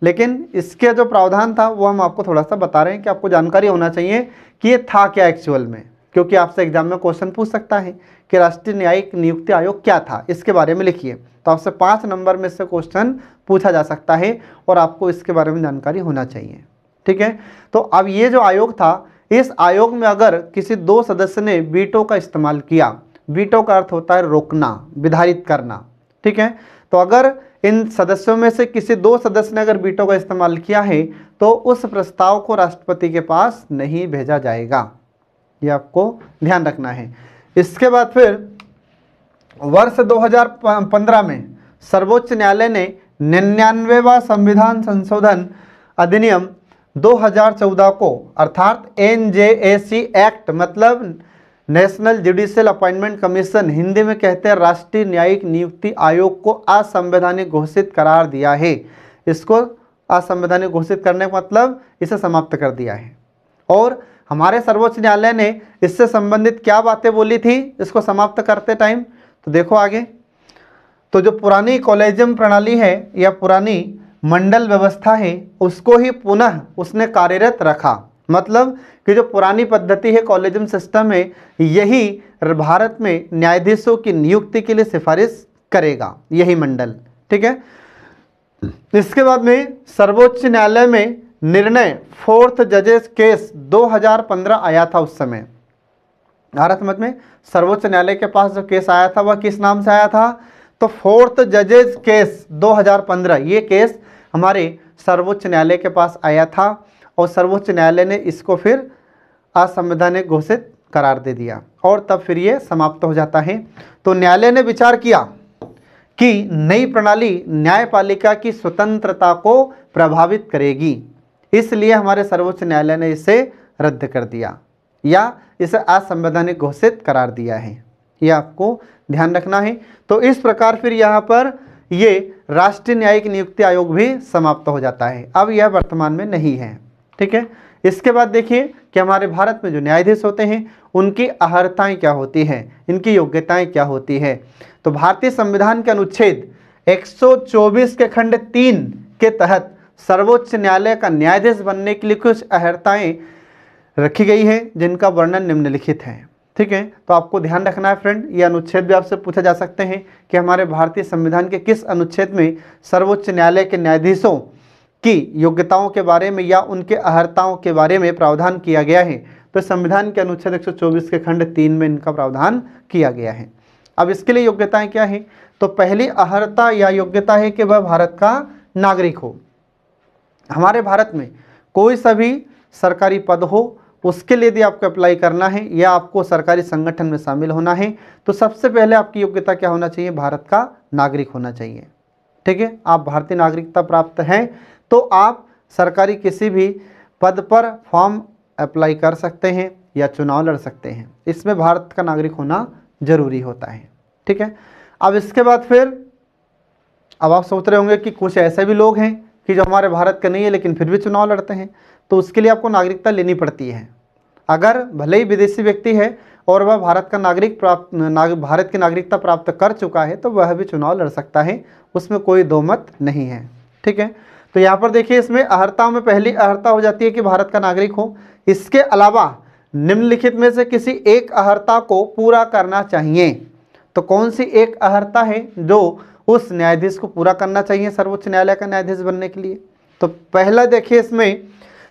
लेकिन इसके जो प्रावधान था वो हम आपको थोड़ा सा बता रहे हैं कि आपको जानकारी होना चाहिए कि ये था क्या एक्चुअल में, क्योंकि आपसे एग्जाम में क्वेश्चन पूछ सकता है कि राष्ट्रीय न्यायिक नियुक्ति आयोग क्या था, इसके बारे में लिखिए। तो आपसे 5 नंबर में से क्वेश्चन पूछा जा सकता है और आपको इसके बारे में जानकारी होना चाहिए। ठीक है। तो अब ये जो आयोग था, इस आयोग में अगर किसी 2 सदस्य ने वीटो का इस्तेमाल किया, वीटो का अर्थ होता है रोकना, विधारित करना, ठीक है। तो अगर इन सदस्यों में से किसी 2 सदस्य ने अगर वीटो का इस्तेमाल किया है तो उस प्रस्ताव को राष्ट्रपति के पास नहीं भेजा जाएगा, ये आपको ध्यान रखना है। इसके बाद फिर वर्ष 2015 में सर्वोच्च न्यायालय ने 99वां संविधान संशोधन अधिनियम 2014 को, अर्थात NJAC एक्ट, मतलब national judicial appointment commission, Hindi में कहते हैं राष्ट्रीय न्यायिक नियुक्ति आयोग, को असंवैधानिक घोषित करार दिया है। इसको असंवैधानिक घोषित करने का मतलब इसे समाप्त कर दिया है। और हमारे सर्वोच्च न्यायालय ने इससे संबंधित क्या बातें बोली थी इसको समाप्त करते टाइम, तो देखो आगे। तो जो पुरानी कॉलेजियम प्रणाली है या पुरानी मंडल व्यवस्था है उसको ही पुनः उसने कार्यरत रखा, मतलब कि जो पुरानी पद्धति है, कॉलेजियम सिस्टम है, यही भारत में न्यायाधीशों की नियुक्ति के लिए सिफारिश करेगा, यही मंडल, ठीक है। इसके बाद में सर्वोच्च न्यायालय में निर्णय 4th जजेस केस 2015 आया था। उस समय भारत मत में सर्वोच्च न्यायालय के पास जो केस आया था वह किस नाम से आया था, तो 4th जजेस केस 2015, ये केस हमारे सर्वोच्च न्यायालय के पास आया था और सर्वोच्च न्यायालय ने इसको फिर असंवैधानिक घोषित करार दे दिया और तब फिर ये समाप्त हो जाता है। तो न्यायालय ने विचार किया कि नई प्रणाली न्यायपालिका की स्वतंत्रता को प्रभावित करेगी, इसलिए हमारे सर्वोच्च न्यायालय ने इसे रद्द कर दिया या इसे असंवैधानिक घोषित करार दिया है, ये आपको ध्यान रखना है। तो इस प्रकार फिर यहाँ पर ये राष्ट्रीय न्यायिक नियुक्ति आयोग भी समाप्त हो जाता है, अब यह वर्तमान में नहीं है, ठीक है। इसके बाद देखिए कि हमारे भारत में जो न्यायाधीश होते हैं उनकी अहर्ताएं क्या होती हैं, इनकी योग्यताएं क्या होती है। तो भारतीय संविधान के अनुच्छेद 124 के खंड 3 के तहत सर्वोच्च न्यायालय का न्यायाधीश बनने के लिए कुछ अहर्ताएं रखी गई है जिनका वर्णन निम्नलिखित है, ठीक है। तो आपको ध्यान रखना है फ्रेंड, ये अनुच्छेद भी आपसे पूछे जा सकते हैं कि हमारे भारतीय संविधान के किस अनुच्छेद में सर्वोच्च न्यायालय के न्यायाधीशों की योग्यताओं के बारे में या उनके अहर्ताओं के बारे में प्रावधान किया गया है। तो संविधान के अनुच्छेद 124 के खंड 3 में इनका प्रावधान किया गया है। अब इसके लिए योग्यताएं क्या है, तो पहली अहर्ता या योग्यता है कि वह भारत का नागरिक हो। हमारे भारत में कोई सा भी सरकारी पद हो उसके लिए यदि आपको अप्लाई करना है या आपको सरकारी संगठन में शामिल होना है तो सबसे पहले आपकी योग्यता क्या होना चाहिए, भारत का नागरिक होना चाहिए, ठीक है। आप भारतीय नागरिकता प्राप्त हैं तो आप सरकारी किसी भी पद पर फॉर्म अप्लाई कर सकते हैं या चुनाव लड़ सकते हैं, इसमें भारत का नागरिक होना जरूरी होता है, ठीक है। अब इसके बाद फिर अब आप सोच रहे होंगे कि कुछ ऐसे भी लोग हैं कि जो हमारे भारत के नहीं है लेकिन फिर भी चुनाव लड़ते हैं, तो उसके लिए आपको नागरिकता लेनी पड़ती है। अगर भले ही विदेशी व्यक्ति है और वह भारत का भारत की नागरिकता प्राप्त कर चुका है तो वह भी चुनाव लड़ सकता है, उसमें कोई दो मत नहीं है, ठीक है। तो यहाँ पर देखिए इसमें अहर्ताओं में पहली अहर्ता हो जाती है कि भारत का नागरिक हो। इसके अलावा निम्नलिखित में से किसी एक अहर्ता को पूरा करना चाहिए। तो कौन सी एक अहर्ता है जो उस न्यायाधीश को पूरा करना चाहिए सर्वोच्च न्यायालय का न्यायाधीश बनने के लिए, तो पहला देखिए इसमें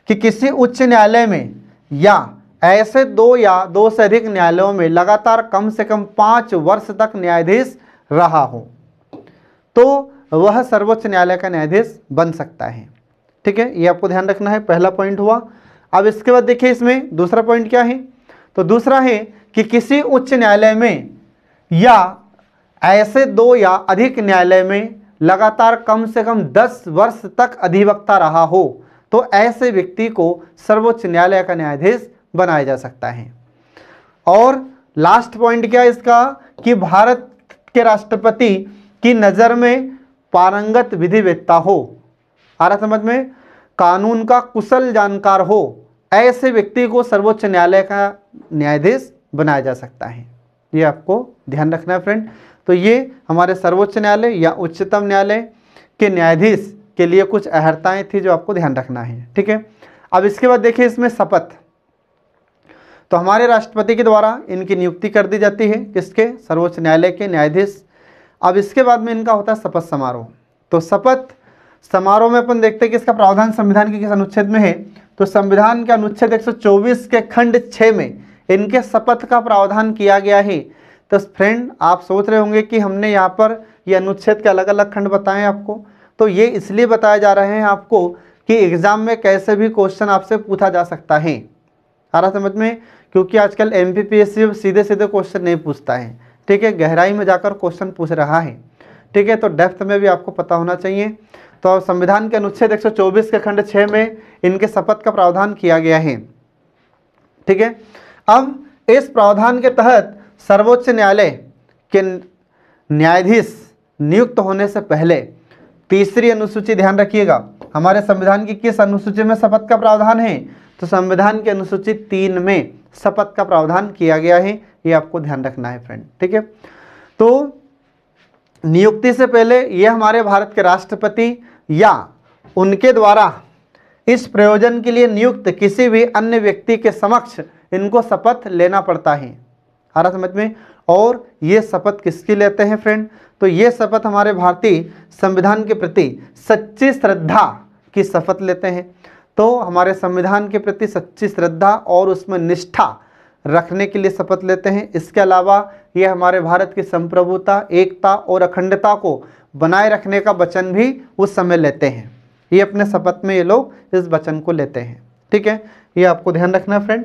कि किसी उच्च न्यायालय में या ऐसे 2 या 2 से अधिक न्यायालयों में लगातार कम से कम 5 वर्ष तक न्यायाधीश रहा हो तो वह सर्वोच्च न्यायालय का न्यायाधीश बन सकता है, ठीक है। ये आपको ध्यान रखना है, पहला पॉइंट हुआ। अब इसके बाद देखिए इसमें दूसरा पॉइंट क्या है, तो दूसरा है कि किसी उच्च न्यायालय में या ऐसे 2 या अधिक न्यायालय में लगातार कम से कम 10 वर्ष तक अधिवक्ता रहा हो तो ऐसे व्यक्ति को सर्वोच्च न्यायालय का न्यायाधीश बनाया जा सकता है। और लास्ट पॉइंट क्या है इसका कि भारत के राष्ट्रपति की नज़र में पारंगत विधिवेत्ता हो, आ रहा समझ में, कानून का कुशल जानकार हो, ऐसे व्यक्ति को सर्वोच्च न्यायालय का न्यायाधीश बनाया जा सकता है। ये आपको ध्यान रखना है फ्रेंड। तो ये हमारे सर्वोच्च न्यायालय या उच्चतम न्यायालय के न्यायाधीश के लिए कुछ अहर्ताएं थी जो आपको ध्यान रखना है, ठीक है। अब इसके बाद देखिए इसमें शपथ, तो हमारे राष्ट्रपति के द्वारा इनकी नियुक्ति कर दी जाती है, किसके, सर्वोच्च न्यायालय के न्यायाधीश। अब इसके बाद में इनका होता है शपथ समारोह। तो शपथ समारोह में अपन देखते हैं कि इसका प्रावधान संविधान के किस अनुच्छेद में है, तो संविधान के अनुच्छेद 124 के खंड 6 में इनके शपथ का प्रावधान किया गया है। तो फ्रेंड आप सोच रहे होंगे कि हमने यहाँ पर ये अनुच्छेद के अलग अलग खंड बताए आपको, तो ये इसलिए बताए जा रहे हैं आपको कि एग्जाम में कैसे भी क्वेश्चन आपसे पूछा जा सकता है। आ रहा समझ में? क्योंकि आजकल MPPSC सीधे सीधे क्वेश्चन नहीं पूछता है, ठीक है, गहराई में जाकर क्वेश्चन पूछ रहा है, ठीक है, तो डेप्थ में भी आपको पता होना चाहिए। तो संविधान के अनुच्छेद 124 के खंड 6 में इनके शपथ का प्रावधान किया गया है, ठीक है। अब इस प्रावधान के तहत सर्वोच्च न्यायालय के न्यायाधीश नियुक्त होने से पहले तीसरी अनुसूची, ध्यान रखिएगा, हमारे संविधान की किस अनुसूची में शपथ का प्रावधान है? तो संविधान की अनुसूची 3 में शपथ का प्रावधान किया गया है, ये आपको ध्यान रखना है फ्रेंड, ठीक है। तो नियुक्ति से पहले ये हमारे भारत के राष्ट्रपति या उनके द्वारा इस प्रयोजन के लिए नियुक्त किसी भी अन्य व्यक्ति के समक्ष इनको शपथ लेना पड़ता है। आ रहा समझ में? और ये शपथ किसकी लेते हैं फ्रेंड? तो ये शपथ हमारे भारतीय संविधान के प्रति सच्ची श्रद्धा की शपथ लेते हैं। तो हमारे संविधान के प्रति सच्ची श्रद्धा और उसमें निष्ठा रखने के लिए शपथ लेते हैं। इसके अलावा ये हमारे भारत की संप्रभुता, एकता और अखंडता को बनाए रखने का वचन भी उस समय लेते हैं। ये अपने शपथ में ये लोग इस वचन को लेते हैं, ठीक है, ये आपको ध्यान रखना फ्रेंड।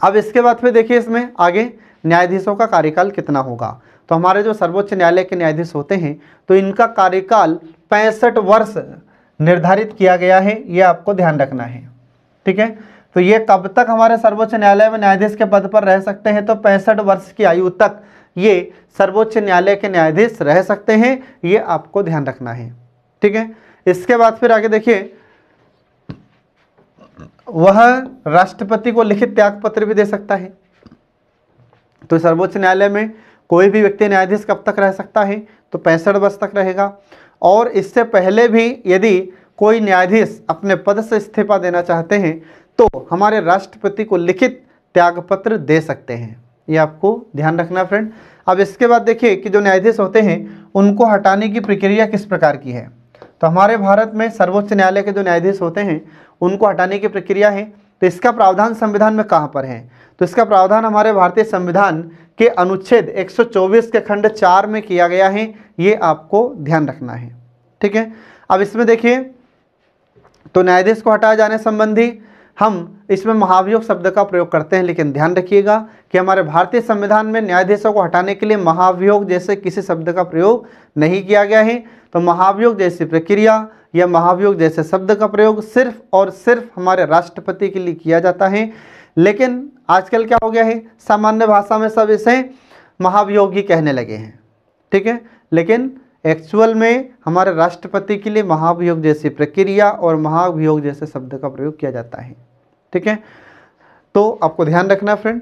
अब इसके बाद फिर देखिए इसमें आगे न्यायाधीशों का कार्यकाल कितना होगा। तो हमारे जो सर्वोच्च न्यायालय के न्यायाधीश होते हैं तो इनका कार्यकाल 65 वर्ष निर्धारित किया गया है, ये आपको ध्यान रखना है, ठीक है। तो ये कब तक हमारे सर्वोच्च न्यायालय में न्यायाधीश के पद पर रह सकते हैं? तो 65 वर्ष की आयु तक ये सर्वोच्च न्यायालय के न्यायाधीश रह सकते हैं, ये आपको ध्यान रखना है, ठीक है। इसके बाद फिर आगे देखिए, वह राष्ट्रपति को लिखित त्याग पत्र भी दे सकता है। तो सर्वोच्च न्यायालय में कोई भी व्यक्ति न्यायाधीश कब तक रह सकता है? तो 65 वर्ष तक रहेगा। और इससे पहले भी यदि कोई न्यायाधीश अपने पद से इस्तीफा देना चाहते हैं तो हमारे राष्ट्रपति को लिखित त्यागपत्र दे सकते हैं, ये आपको ध्यान रखना फ्रेंड। अब इसके बाद देखिए कि जो न्यायाधीश होते हैं उनको हटाने की प्रक्रिया किस प्रकार की है। तो हमारे भारत में सर्वोच्च न्यायालय के जो न्यायाधीश होते हैं उनको हटाने की प्रक्रिया है। तो इसका प्रावधान संविधान में कहाँ पर है? तो इसका प्रावधान हमारे भारतीय संविधान के अनुच्छेद 124 के खंड 4 में किया गया है, ये आपको ध्यान रखना है, ठीक है। अब इसमें देखिए, तो न्यायाधीश को हटाए जाने संबंधी हम इसमें महाभियोग शब्द का प्रयोग करते हैं, लेकिन ध्यान रखिएगा कि हमारे भारतीय संविधान में न्यायाधीशों को हटाने के लिए महाभियोग जैसे किसी शब्द का प्रयोग नहीं किया गया है। तो महाभियोग जैसी प्रक्रिया या महाभियोग जैसे शब्द का प्रयोग सिर्फ और सिर्फ हमारे राष्ट्रपति के लिए किया जाता है। लेकिन आजकल क्या हो गया है, सामान्य भाषा में सब इसे महाभियोग ही कहने लगे हैं, ठीक है, लेकिन एक्चुअल में हमारे राष्ट्रपति के लिए महाभियोग जैसी प्रक्रिया और महाभियोग जैसे शब्द का प्रयोग किया जाता है, ठीक है। तो आपको ध्यान रखना फ्रेंड।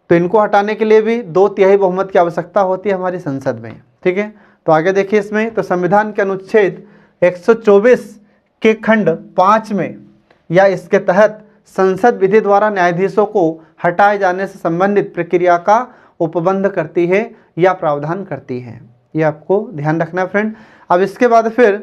तो इनको हटाने के लिए भी 2/3 बहुमत की आवश्यकता होती है हमारी संसद में, ठीक है। तो आगे देखिए इसमें, तो संविधान के अनुच्छेद 124 के खंड 5 में या इसके तहत संसद विधि द्वारा न्यायाधीशों को हटाए जाने से संबंधित प्रक्रिया का उपबंध करती है या प्रावधान करती है, ये आपको ध्यान रखना फ्रेंड। अब इसके बाद फिर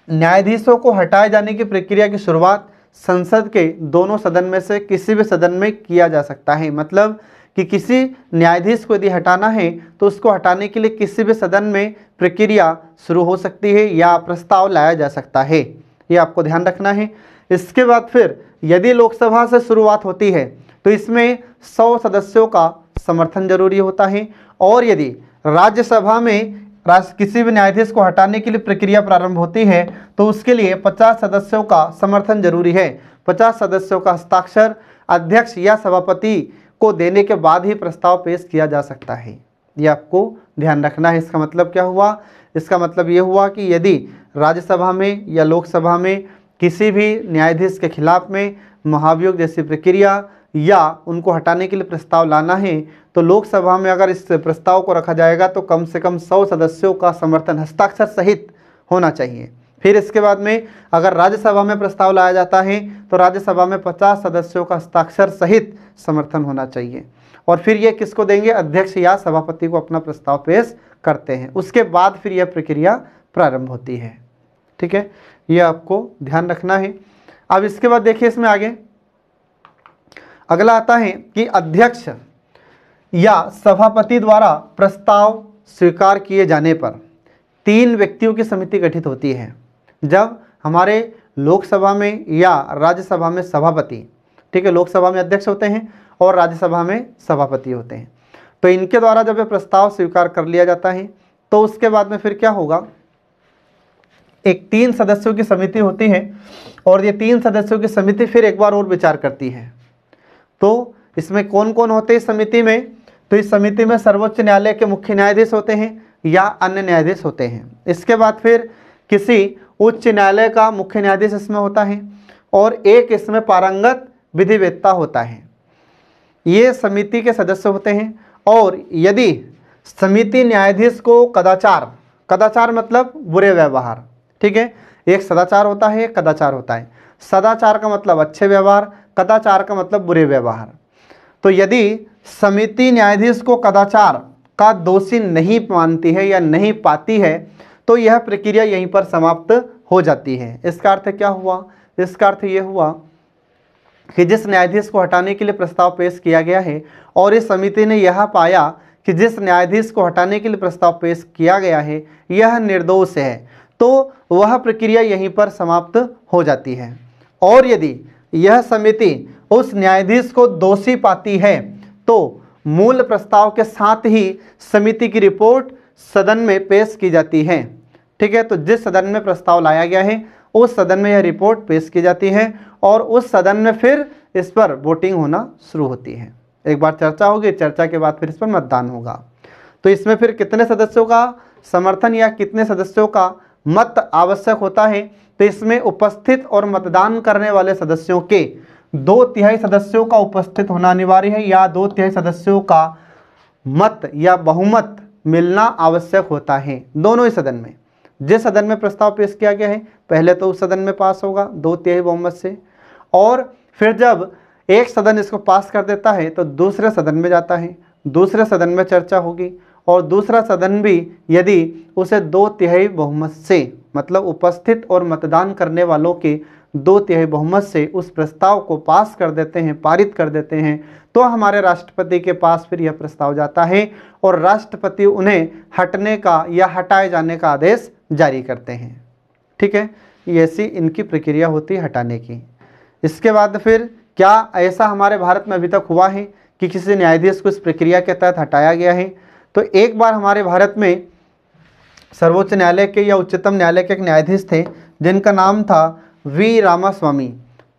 न्यायाधीशों को हटाए जाने की प्रक्रिया की शुरुआत संसद के दोनों सदन में से किसी भी सदन में किया जा सकता है। मतलब कि किसी न्यायाधीश को यदि हटाना है तो उसको हटाने के लिए किसी भी सदन में प्रक्रिया शुरू हो सकती है या प्रस्ताव लाया जा सकता है, ये आपको ध्यान रखना है। इसके बाद फिर यदि लोकसभा से शुरुआत होती है तो इसमें 100 सदस्यों का समर्थन जरूरी होता है, और यदि राज्यसभा में किसी भी न्यायाधीश को हटाने के लिए प्रक्रिया प्रारंभ होती है तो उसके लिए 50 सदस्यों का समर्थन जरूरी है। 50 सदस्यों का हस्ताक्षर अध्यक्ष या सभापति को देने के बाद ही प्रस्ताव पेश किया जा सकता है, ये आपको ध्यान रखना है। इसका मतलब क्या हुआ? इसका मतलब ये हुआ कि यदि राज्यसभा में या लोकसभा में किसी भी न्यायाधीश के खिलाफ में महाभियोग जैसी प्रक्रिया या उनको हटाने के लिए प्रस्ताव लाना है तो लोकसभा में अगर इस प्रस्ताव को रखा जाएगा तो कम से कम 100 सदस्यों का समर्थन हस्ताक्षर सहित होना चाहिए। फिर इसके बाद में अगर राज्यसभा में प्रस्ताव लाया जाता है तो राज्यसभा में 50 सदस्यों का हस्ताक्षर सहित समर्थन होना चाहिए, और फिर ये किसको देंगे? अध्यक्ष या सभापति को अपना प्रस्ताव पेश करते हैं, उसके बाद फिर यह प्रक्रिया प्रारंभ होती है, ठीक है, ये आपको ध्यान रखना है। अब इसके बाद देखिए इसमें आगे अगला आता है कि अध्यक्ष या सभापति द्वारा प्रस्ताव स्वीकार किए जाने पर 3 व्यक्तियों की समिति गठित होती है। जब हमारे लोकसभा में या राज्यसभा में सभापति, ठीक है, लोकसभा में अध्यक्ष होते हैं और राज्यसभा में सभापति होते हैं, तो इनके द्वारा जब ये प्रस्ताव स्वीकार कर लिया जाता है तो उसके बाद में फिर क्या होगा, एक 3 सदस्यों की समिति होती है और ये 3 सदस्यों की समिति फिर एक बार और विचार करती है। तो इसमें कौन कौन होते हैं इस समिति में, तो इस समिति में सर्वोच्च न्यायालय के मुख्य न्यायाधीश होते हैं या अन्य न्यायाधीश होते हैं। इसके बाद फिर किसी उच्च न्यायालय का मुख्य न्यायाधीश इसमें होता है और एक इसमें पारंगत विधिवेत्ता होता है। ये समिति के सदस्य होते हैं। और यदि समिति न्यायाधीश को कदाचार, कदाचार मतलब बुरे व्यवहार, ठीक है, एक सदाचार होता है एक कदाचार होता है। सदाचार का मतलब अच्छे व्यवहार, कदाचार का मतलब बुरे व्यवहार। तो यदि समिति न्यायाधीश को कदाचार का दोषी नहीं मानती है या नहीं पाती है तो यह प्रक्रिया यहीं पर समाप्त हो जाती है। इसका अर्थ क्या हुआ, इसका अर्थ ये हुआ कि जिस न्यायाधीश को हटाने के लिए प्रस्ताव पेश किया गया है और इस समिति ने यह पाया कि जिस न्यायाधीश को हटाने के लिए प्रस्ताव पेश किया गया है यह निर्दोष है, तो वह प्रक्रिया यहीं पर समाप्त हो जाती है। और यदि यह समिति उस न्यायाधीश को दोषी पाती है तो मूल प्रस्ताव के साथ ही समिति की रिपोर्ट सदन में पेश की जाती है। ठीक है, तो जिस सदन में प्रस्ताव लाया गया है उस सदन में यह रिपोर्ट पेश की जाती है और उस सदन में फिर इस पर वोटिंग होना शुरू होती है। एक बार चर्चा होगी, चर्चा के बाद फिर इस पर मतदान होगा। तो इसमें फिर कितने सदस्यों का समर्थन या कितने सदस्यों का मत आवश्यक होता है, तो इसमें उपस्थित और मतदान करने वाले सदस्यों के 2/3 सदस्यों का उपस्थित होना अनिवार्य है या 2/3 सदस्यों का मत या बहुमत मिलना आवश्यक होता है दोनों ही सदन में। जिस सदन में प्रस्ताव पेश किया गया है पहले तो उस सदन में पास होगा 2/3 बहुमत से, और फिर जब एक सदन इसको पास कर देता है तो दूसरे सदन में जाता है, दूसरे सदन में चर्चा होगी और दूसरा सदन भी यदि उसे 2/3 बहुमत से, मतलब उपस्थित और मतदान करने वालों के 2/3 बहुमत से उस प्रस्ताव को पास कर देते हैं, पारित कर देते हैं, तो हमारे राष्ट्रपति के पास फिर यह प्रस्ताव जाता है और राष्ट्रपति उन्हें हटने का या हटाए जाने का आदेश जारी करते हैं। ठीक है, ये ऐसी इनकी प्रक्रिया होती है हटाने की। इसके बाद फिर क्या ऐसा हमारे भारत में अभी तक हुआ है कि किसी न्यायाधीश को इस प्रक्रिया के तहत हटाया गया है? तो एक बार हमारे भारत में सर्वोच्च न्यायालय के या उच्चतम न्यायालय के एक न्यायाधीश थे जिनका नाम था वी रामास्वामी।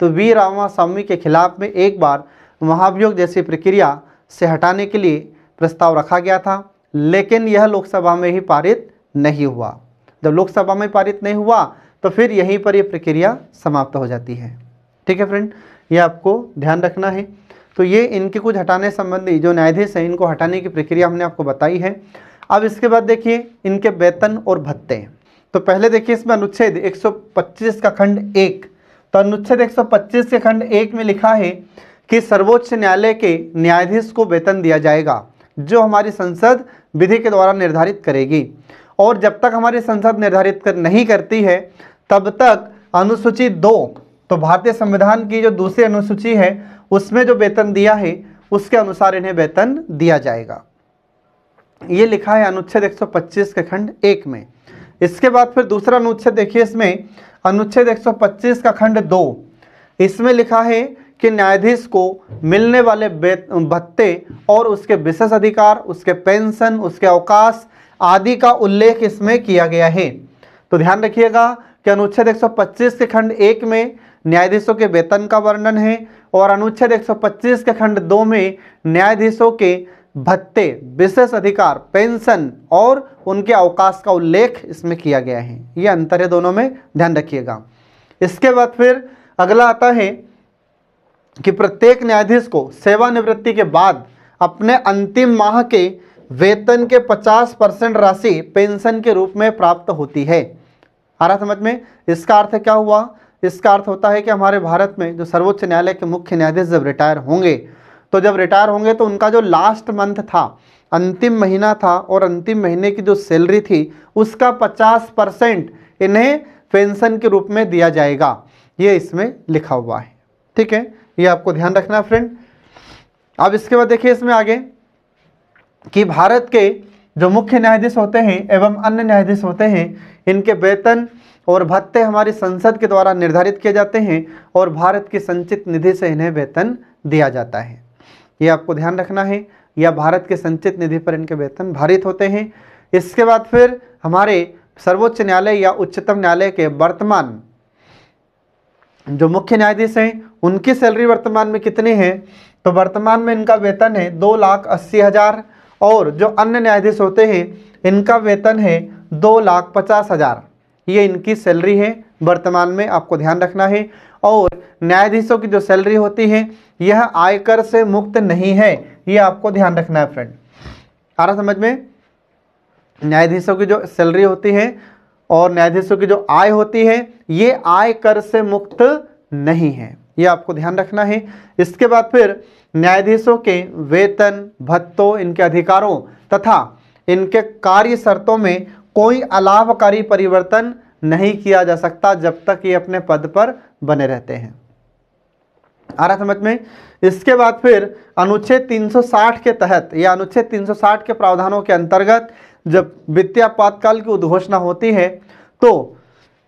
तो वी रामास्वामी के खिलाफ में एक बार महाभियोग जैसी प्रक्रिया से हटाने के लिए प्रस्ताव रखा गया था, लेकिन यह लोकसभा में ही पारित नहीं हुआ। जब लोकसभा में पारित नहीं हुआ तो फिर यहीं पर यह प्रक्रिया समाप्त हो जाती है। ठीक है फ्रेंड, ये आपको ध्यान रखना है। तो ये इनके कुछ हटाने संबंधी जो न्यायाधीश हैं इनको हटाने की प्रक्रिया हमने आपको बताई है। अब इसके बाद देखिए इनके वेतन और भत्ते। तो पहले देखिए इसमें अनुच्छेद 125 का खंड 1, तो अनुच्छेद 125 के खंड 1 में लिखा है कि सर्वोच्च न्यायालय के न्यायाधीश को वेतन दिया जाएगा जो हमारी संसद विधि के द्वारा निर्धारित करेगी, और जब तक हमारी संसद निर्धारित नहीं करती है तब तक अनुसूची 2, तो भारतीय संविधान की जो दूसरी अनुसूची है उसमें जो वेतन दिया है उसके अनुसार इन्हें वेतन दिया जाएगा। ये लिखा है अनुच्छेद 125 के खंड 1 में। इसके बाद फिर दूसरा अनुच्छेद देखिए, इसमें अनुच्छेद 125 का खंड 2, इसमें लिखा है कि न्यायाधीश को मिलने वाले भत्ते और उसके विशेष अधिकार, उसके पेंशन, उसके अवकाश आदि का उल्लेख इसमें किया गया है। तो ध्यान रखिएगा कि अनुच्छेद 125 के खंड 1 में न्यायाधीशों के वेतन का वर्णन है और अनुच्छेद 125 के खंड 2 में न्यायाधीशों के भत्ते, विशेष अधिकार, पेंशन और उनके अवकाश का उल्लेख इसमें किया गया है। ये अंतर है दोनों में, ध्यान रखिएगा। इसके बाद फिर अगला आता है कि प्रत्येक न्यायाधीश को सेवानिवृत्ति के बाद अपने अंतिम माह के वेतन के 50% राशि पेंशन के रूप में प्राप्त होती है। आ रहा समझ में? इसका अर्थ क्या हुआ? इसका अर्थ होता है कि हमारे भारत में जो सर्वोच्च न्यायालय के मुख्य न्यायाधीश जब रिटायर होंगे, तो जब रिटायर होंगे तो उनका जो लास्ट मंथ था, अंतिम महीना था, और अंतिम महीने की जो सैलरी थी उसका 50% इन्हें पेंशन के रूप में दिया जाएगा। ये इसमें लिखा हुआ है। ठीक है, ये आपको ध्यान रखना है फ्रेंड। अब इसके बाद देखिए इसमें आगे कि भारत के जो मुख्य न्यायाधीश होते हैं एवं अन्य न्यायाधीश होते हैं, इनके वेतन और भत्ते हमारी संसद के द्वारा निर्धारित किए जाते हैं और भारत की संचित निधि से इन्हें वेतन दिया जाता है। ये आपको ध्यान रखना है, या भारत के संचित निधि पर इनके वेतन भारित होते हैं। इसके बाद फिर हमारे सर्वोच्च न्यायालय या उच्चतम न्यायालय के वर्तमान जो मुख्य न्यायाधीश हैं उनकी सैलरी वर्तमान में कितनी है, तो वर्तमान में इनका वेतन है 2,80,000 और जो अन्य न्यायाधीश होते हैं इनका वेतन है 2,50,000। ये इनकी सैलरी है वर्तमान में, आपको ध्यान रखना है। और न्यायाधीशों की जो सैलरी होती है यह आयकर से मुक्त नहीं है, ये आपको ध्यान रखना है फ्रेंड। आ रहा समझ में? न्यायाधीशों की जो सैलरी होती है और न्यायाधीशों की जो आय होती है ये आयकर से मुक्त नहीं है, ये आपको ध्यान रखना है। इसके बाद फिर न्यायाधीशों के वेतन, भत्तों, इनके अधिकारों तथा इनके कार्य शर्तों में कोई अलाभकारी परिवर्तन नहीं किया जा सकता जब तक ये अपने पद पर बने रहते हैं। आ रहा समझ में? इसके बाद फिर अनुच्छेद 360 के तहत या अनुच्छेद 360 के प्रावधानों के अंतर्गत जब वित्तीय आपातकाल की उद्घोषणा होती है तो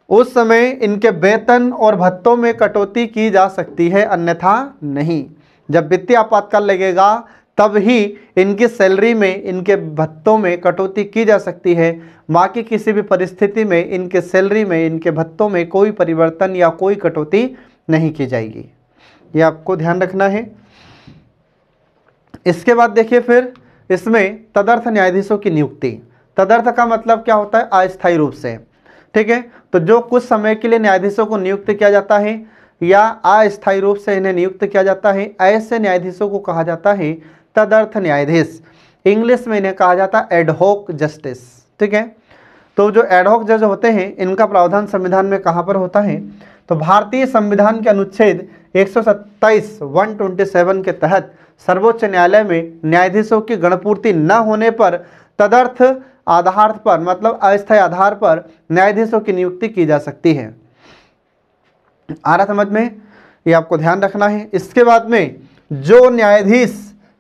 उस समय इनके वेतन और भत्तों में कटौती की जा सकती है, अन्यथा नहीं। जब वित्तीय आपातकाल लगेगा तब ही इनकी सैलरी में, इनके भत्तों में कटौती की जा सकती है। बाकी किसी भी परिस्थिति में इनके सैलरी में, इनके भत्तों में कोई परिवर्तन या कोई कटौती नहीं की जाएगी, ये आपको ध्यान रखना है। इसके बाद देखिए फिर इसमें तदर्थ न्यायाधीशों की नियुक्ति। तदर्थ का मतलब क्या होता है? अस्थायी रूप से। ठीक है, तो जो कुछ समय के लिए न्यायाधीशों को नियुक्त किया जाता है या अस्थायी रूप से इन्हें नियुक्त किया जाता है, ऐसे न्यायाधीशों को कहा जाता है तदर्थ न्यायाधीश। इंग्लिश में इन्हें कहा जाता है एडहॉक जस्टिस। ठीक है, तो जो एडहॉक जज होते हैं इनका प्रावधान संविधान में कहाँ पर होता है? तो भारतीय संविधान के अनुच्छेद 127 127 के तहत सर्वोच्च न्यायालय में न्यायाधीशों की गणपूर्ति न होने पर तदर्थ आधार पर, मतलब अस्थायी आधार पर न्यायाधीशों की नियुक्ति की जा सकती है। आ रहा समझ में? ये आपको ध्यान रखना है। इसके बाद में जो न्यायाधीश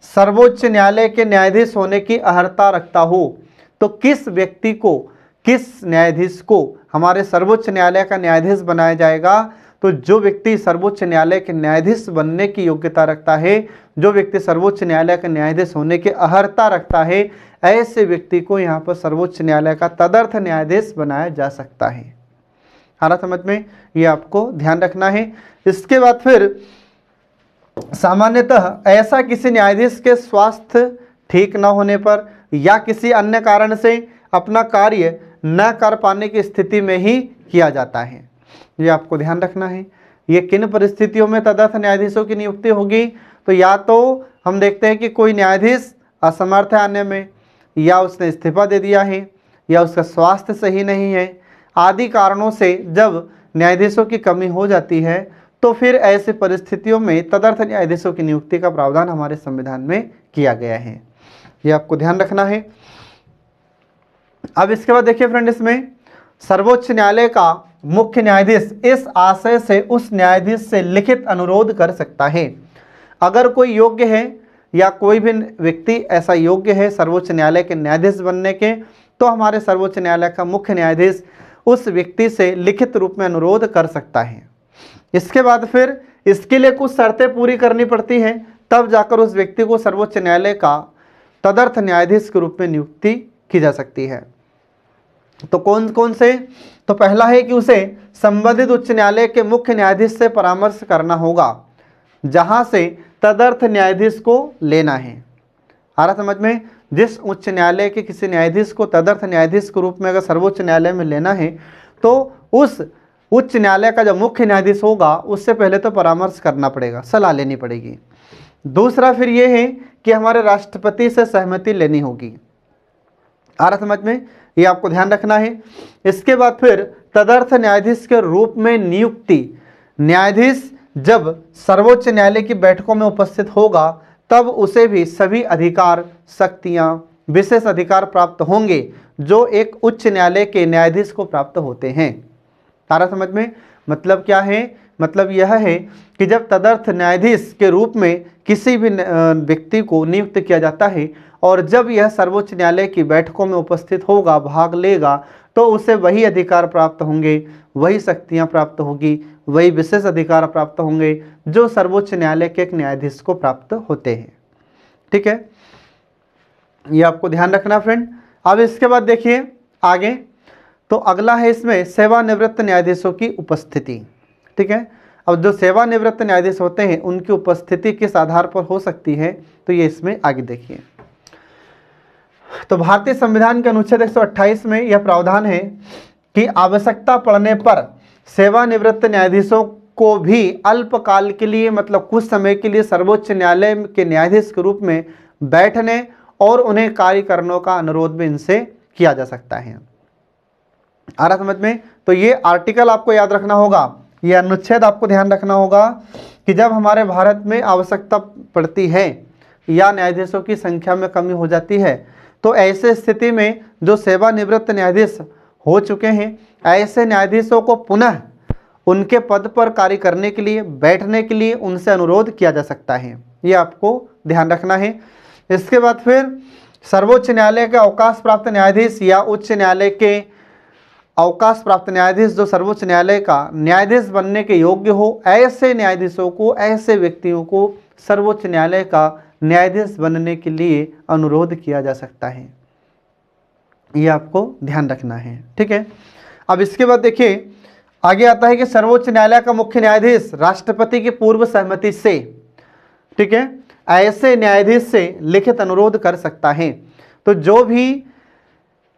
सर्वोच्च न्यायालय के न्यायाधीश होने की अर्हता रखता हो, तो किस व्यक्ति को, किस न्यायाधीश को हमारे सर्वोच्च न्यायालय का न्यायाधीश बनाया जाएगा? तो जो व्यक्ति सर्वोच्च न्यायालय के न्यायाधीश बनने की योग्यता रखता है, जो व्यक्ति सर्वोच्च न्यायालय का न्यायाधीश होने की अर्हता रखता है, ऐसे व्यक्ति को यहाँ पर सर्वोच्च न्यायालय का तदर्थ न्यायाधीश बनाया जा सकता है। आ रहा समझ में? ये आपको ध्यान रखना है। इसके बाद फिर सामान्यतः ऐसा किसी न्यायाधीश के स्वास्थ्य ठीक न होने पर या किसी अन्य कारण से अपना कार्य न कर पाने की स्थिति में ही किया जाता है, ये आपको ध्यान रखना है। ये किन परिस्थितियों में तदर्थ न्यायाधीशों की नियुक्ति होगी? तो या तो हम देखते हैं कि कोई न्यायाधीश असमर्थ है आने में, या उसने इस्तीफा दे दिया है, या उसका स्वास्थ्य सही नहीं है, आदि कारणों से जब न्यायाधीशों की कमी हो जाती है तो फिर ऐसी परिस्थितियों में तदर्थ न्यायाधीशों की नियुक्ति का प्रावधान हमारे संविधान में किया गया है, ये आपको ध्यान रखना है। अब इसके बाद देखिए फ्रेंड, इसमें सर्वोच्च न्यायालय का मुख्य न्यायाधीश इस आशय से उस न्यायाधीश से लिखित अनुरोध कर सकता है, अगर कोई योग्य है या कोई भी व्यक्ति ऐसा योग्य है सर्वोच्च न्यायालय के न्यायाधीश बनने के, तो हमारे सर्वोच्च न्यायालय का मुख्य न्यायाधीश उस व्यक्ति से लिखित रूप में अनुरोध कर सकता है। इसके बाद फिर इसके लिए कुछ शर्तें पूरी करनी पड़ती हैं, तब जाकर उस व्यक्ति को सर्वोच्च न्यायालय का तदर्थ न्यायाधीश के रूप में नियुक्ति की जा सकती है। तो कौन कौन से? तो पहला है कि उसे संबंधित उच्च न्यायालय के मुख्य न्यायाधीश से परामर्श करना होगा जहां से तदर्थ न्यायाधीश को लेना है। आ रहा समझ में? जिस उच्च न्यायालय के किसी न्यायाधीश को तदर्थ न्यायाधीश के रूप में अगर सर्वोच्च न्यायालय में लेना है तो उस उच्च न्यायालय का जो मुख्य न्यायाधीश होगा उससे पहले तो परामर्श करना पड़ेगा, सलाह लेनी पड़ेगी। दूसरा फिर ये है कि हमारे राष्ट्रपति से सहमति लेनी होगी। आ रहा समझ में? ये आपको ध्यान रखना है। इसके बाद फिर तदर्थ न्यायाधीश के रूप में नियुक्ति, न्यायाधीश जब सर्वोच्च न्यायालय की बैठकों में उपस्थित होगा तब उसे भी सभी अधिकार, शक्तियां, विशेष अधिकार प्राप्त होंगे जो एक उच्च न्यायालय के न्यायाधीश को प्राप्त होते हैं। तारा समझ में? मतलब क्या है मतलब यह है कि जब तदर्थ न्यायाधीश के रूप में किसी भी व्यक्ति को नियुक्त किया जाता है और जब यह सर्वोच्च न्यायालय की बैठकों में उपस्थित होगा, भाग लेगा, तो उसे वही अधिकार प्राप्त होंगे, वही शक्तियां प्राप्त होगी, वही विशेष अधिकार प्राप्त होंगे जो सर्वोच्च न्यायालय के एक न्यायाधीश को प्राप्त होते हैं। ठीक है, ये आपको ध्यान रखना फ्रेंड। अब इसके बाद देखिए आगे, तो अगला है इसमें सेवानिवृत्त न्यायाधीशों की उपस्थिति। ठीक है, अब जो सेवानिवृत्त न्यायाधीश होते हैं उनकी उपस्थिति किस आधार पर हो सकती है, तो ये इसमें आगे देखिए। तो भारतीय संविधान के अनुच्छेद 128 में यह प्रावधान है कि आवश्यकता पड़ने पर सेवानिवृत्त न्यायाधीशों को भी अल्पकाल के लिए, मतलब कुछ समय के लिए, सर्वोच्च न्यायालय के न्यायाधीश के रूप में बैठने और उन्हें कार्य करने का अनुरोध भी इनसे किया जा सकता है। आ रहा समझ में? तो ये आर्टिकल आपको याद रखना होगा, ये अनुच्छेद आपको ध्यान रखना होगा कि जब हमारे भारत में आवश्यकता पड़ती है या न्यायाधीशों की संख्या में कमी हो जाती है, तो ऐसे स्थिति में जो सेवानिवृत्त न्यायाधीश हो चुके हैं, ऐसे न्यायाधीशों को पुनः उनके पद पर कार्य करने के लिए, बैठने के लिए उनसे अनुरोध किया जा सकता है। ये आपको ध्यान रखना है। इसके बाद फिर सर्वोच्च न्यायालय के अवकाश प्राप्त न्यायाधीश या उच्च न्यायालय के अवकाश प्राप्त न्यायाधीश जो सर्वोच्च न्यायालय का न्यायाधीश बनने के योग्य हो, ऐसे न्यायाधीशों को, ऐसे व्यक्तियों को सर्वोच्च न्यायालय का न्यायाधीश बनने के लिए अनुरोध किया जा सकता है। ये आपको ध्यान रखना है। ठीक है, अब इसके बाद देखिए आगे आता है कि सर्वोच्च न्यायालय का मुख्य न्यायाधीश राष्ट्रपति की पूर्व सहमति से, ठीक है, ऐसे न्यायाधीश से लिखित अनुरोध कर सकता है। तो जो भी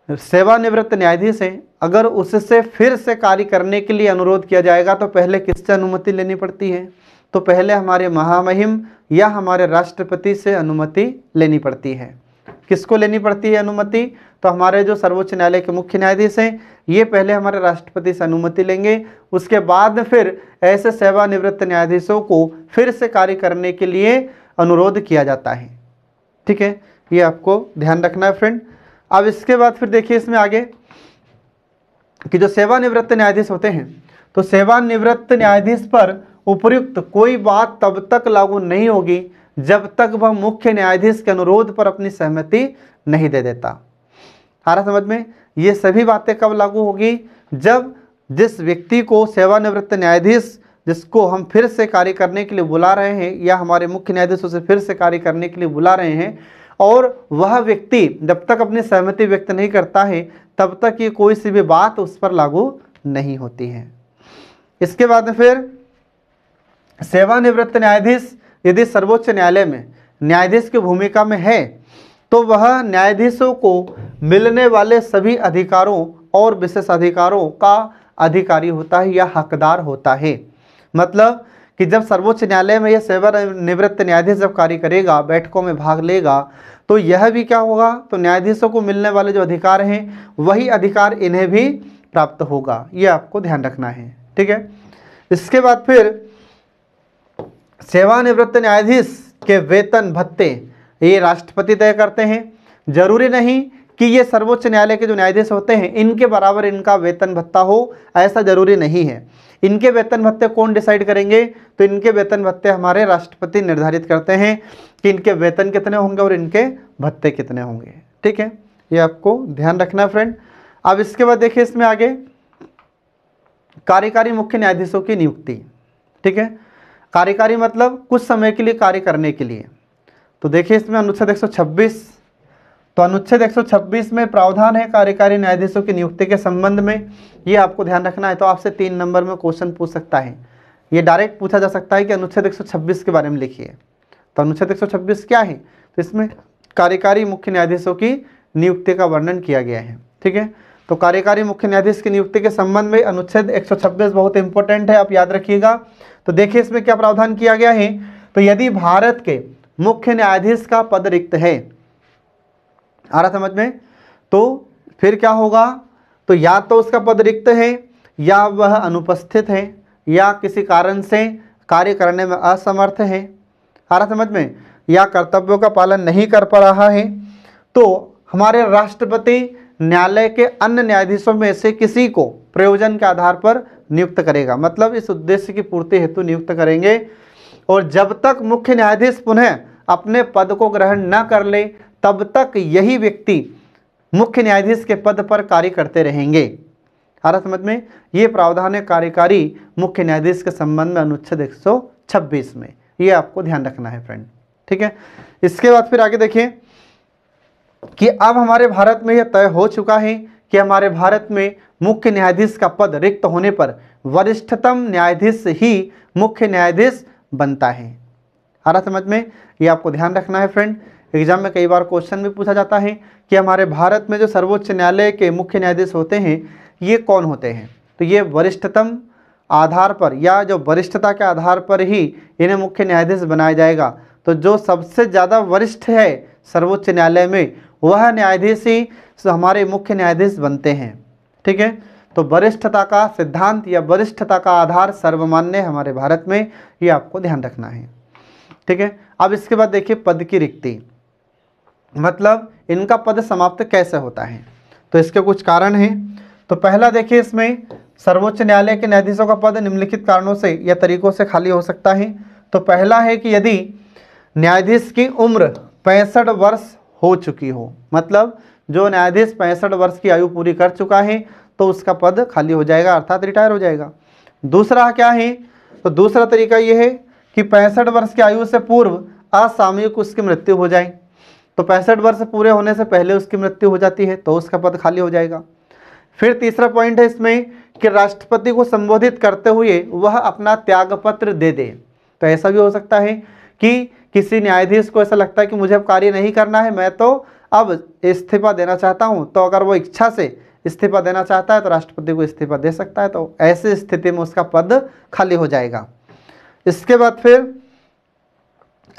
सेवानिवृत्त न्यायाधीश है, अगर उससे फिर से कार्य करने के लिए अनुरोध किया जाएगा तो पहले किससे अनुमति लेनी पड़ती है? तो पहले हमारे महामहिम या हमारे राष्ट्रपति से अनुमति लेनी पड़ती है। किसको लेनी पड़ती है अनुमति? तो हमारे जो सर्वोच्च न्यायालय के मुख्य न्यायाधीश हैं, ये पहले हमारे राष्ट्रपति से अनुमति लेंगे, उसके बाद फिर ऐसे सेवानिवृत्त न्यायाधीशों को फिर से कार्य करने के लिए अनुरोध किया जाता है। ठीक है, ये आपको ध्यान रखना है फ्रेंड। अब इसके बाद फिर देखिए इसमें आगे कि जो सेवानिवृत्त न्यायाधीश होते हैं, तो सेवानिवृत्त न्यायाधीश पर उपयुक्त कोई बात तब तक लागू नहीं होगी जब तक वह मुख्य न्यायाधीश के अनुरोध पर अपनी सहमति नहीं दे देता। आ रहा समझ में? ये सभी बातें कब लागू होगी? जब जिस व्यक्ति को सेवानिवृत्त न्यायाधीश, जिसको हम फिर से कार्य करने के लिए बुला रहे हैं या हमारे मुख्य न्यायाधीशों से फिर से कार्य करने के लिए बुला रहे हैं, और वह व्यक्ति जब तक अपनी सहमति व्यक्त नहीं करता है तब तक ये कोई सी भी बात उस पर लागू नहीं होती है। इसके बाद में फिर सेवानिवृत्त न्यायाधीश यदि सर्वोच्च न्यायालय में न्यायाधीश की भूमिका में है तो वह न्यायाधीशों को मिलने वाले सभी अधिकारों और विशेषाधिकारों का अधिकारी होता है या हकदार होता है। मतलब कि जब सर्वोच्च न्यायालय में यह सेवानिवृत्त न्यायाधीश जब कार्य करेगा, बैठकों में भाग लेगा, तो यह भी क्या होगा? तो न्यायाधीशों को मिलने वाले जो अधिकार हैं वही अधिकार इन्हें भी प्राप्त होगा। ये आपको ध्यान रखना है। ठीक है, इसके बाद फिर सेवानिवृत्त न्यायाधीश के वेतन भत्ते ये राष्ट्रपति तय करते हैं। जरूरी नहीं कि ये सर्वोच्च न्यायालय के जो न्यायाधीश होते हैं इनके बराबर इनका वेतन भत्ता हो, ऐसा जरूरी नहीं है। इनके वेतन भत्ते कौन डिसाइड करेंगे? तो इनके वेतन भत्ते हमारे राष्ट्रपति निर्धारित करते हैं कि इनके वेतन कितने होंगे और इनके भत्ते कितने होंगे। ठीक है, ये आपको ध्यान रखना फ्रेंड। अब इसके बाद देखिए इसमें आगे कार्यकारी मुख्य न्यायाधीशों की नियुक्ति। ठीक है, कार्यकारी मतलब कुछ समय के लिए कार्य करने के लिए। तो देखिए इसमें अनुच्छेद 126, तो अनुच्छेद 126 में प्रावधान है कार्यकारी न्यायाधीशों की नियुक्ति के संबंध में। ये आपको ध्यान रखना है। तो आपसे 3 नंबर में क्वेश्चन पूछ सकता है, ये डायरेक्ट पूछा जा सकता है कि अनुच्छेद 126 के बारे में लिखिए। तो अनुच्छेद 126 क्या है? तो इसमें कार्यकारी मुख्य न्यायाधीशों की नियुक्ति का वर्णन किया गया है। ठीक है, तो कार्यकारी मुख्य न्यायाधीश की नियुक्ति के संबंध में अनुच्छेद 126 बहुत इंपॉर्टेंट है, आप याद रखिएगा। तो देखिए इसमें क्या प्रावधान किया गया है। तो यदि भारत के मुख्य न्यायाधीश का पद रिक्त है, आ रहा समझ में, तो फिर क्या होगा? तो या तो उसका पद रिक्त है या वह अनुपस्थित है या किसी कारण से कार्य करने में असमर्थ है, आ रहा समझ में, या कर्तव्यों का पालन नहीं कर पा रहा है, तो हमारे राष्ट्रपति न्यायालय के अन्य न्यायाधीशों में से किसी को प्रयोजन के आधार पर नियुक्त करेगा, मतलब इस उद्देश्य की पूर्ति हेतु नियुक्त करेंगे। और जब तक मुख्य न्यायाधीश पुनः अपने पद को ग्रहण न कर ले तब तक यही व्यक्ति मुख्य न्यायाधीश के पद पर कार्य करते रहेंगे। आ रहा समझ में? ये प्रावधान है कार्यकारी मुख्य न्यायाधीश के संबंध में अनुच्छेद 126 में, ये आपको ध्यान रखना है फ्रेंड, ठीक है। इसके बाद फिर आगे देखिए कि अब हमारे भारत में यह तय हो चुका है कि हमारे भारत में मुख्य न्यायाधीश का पद रिक्त होने पर वरिष्ठतम न्यायाधीश ही मुख्य न्यायाधीश बनता है। आ रहा समझ में? ये आपको ध्यान रखना है फ्रेंड। एग्जाम में कई बार क्वेश्चन भी पूछा जाता है कि हमारे भारत में जो सर्वोच्च न्यायालय के मुख्य न्यायाधीश होते हैं ये कौन होते हैं, तो ये वरिष्ठतम आधार पर या जो वरिष्ठता के आधार पर ही इन्हें मुख्य न्यायाधीश बनाया जाएगा। तो जो सबसे ज़्यादा वरिष्ठ है सर्वोच्च न्यायालय में वह न्यायाधीश ही हमारे मुख्य न्यायाधीश बनते हैं, ठीक है। तो वरिष्ठता का सिद्धांत या वरिष्ठता का आधार सर्वमान्य है हमारे भारत में, ये आपको ध्यान रखना है, ठीक है। अब इसके बाद देखिए पद की रिक्ति, मतलब इनका पद समाप्त कैसे होता है, तो इसके कुछ कारण हैं। तो पहला देखिए इसमें सर्वोच्च न्यायालय के न्यायाधीशों का पद निम्नलिखित कारणों से या तरीकों से खाली हो सकता है। तो पहला है कि यदि न्यायाधीश की उम्र 65 वर्ष हो चुकी हो, मतलब जो न्यायाधीश 65 वर्ष की आयु पूरी कर चुका है तो उसका पद खाली हो जाएगा, अर्थात रिटायर हो जाएगा। दूसरा क्या है, तो दूसरा तरीका यह है कि 65 वर्ष की आयु से पूर्व असामयिक उसकी मृत्यु हो जाए। तो 65 वर्ष पूरे होने से पहले उसकी मृत्यु हो जाती है तो उसका पद खाली हो जाएगा। फिर तीसरा पॉइंट है इसमें कि राष्ट्रपति को संबोधित करते हुए वह अपना त्यागपत्र दे दे। तो ऐसा भी हो सकता है कि किसी न्यायाधीश को ऐसा लगता है कि मुझे अब कार्य नहीं करना है, मैं तो अब इस्तीफा देना चाहता हूँ, तो अगर वो इच्छा से इस्तीफा देना चाहता है तो राष्ट्रपति को इस्तीफा दे सकता है, तो ऐसी स्थिति में उसका पद खाली हो जाएगा। इसके बाद फिर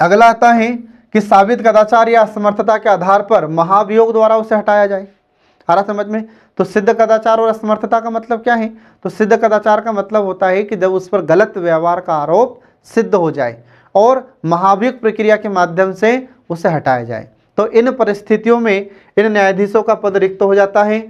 अगला आता है कि साबित कदाचार या असमर्थता के आधार पर महाभियोग द्वारा उसे हटाया जाए। आ रहा समझ में? तो सिद्ध कदाचार और असमर्थता का मतलब क्या है, तो सिद्ध कदाचार का मतलब होता है कि जब उस पर गलत व्यवहार का आरोप सिद्ध हो जाए और महाभियोग प्रक्रिया के माध्यम से उसे हटाया जाए। तो इन परिस्थितियों में इन न्यायाधीशों का पद रिक्त हो जाता है।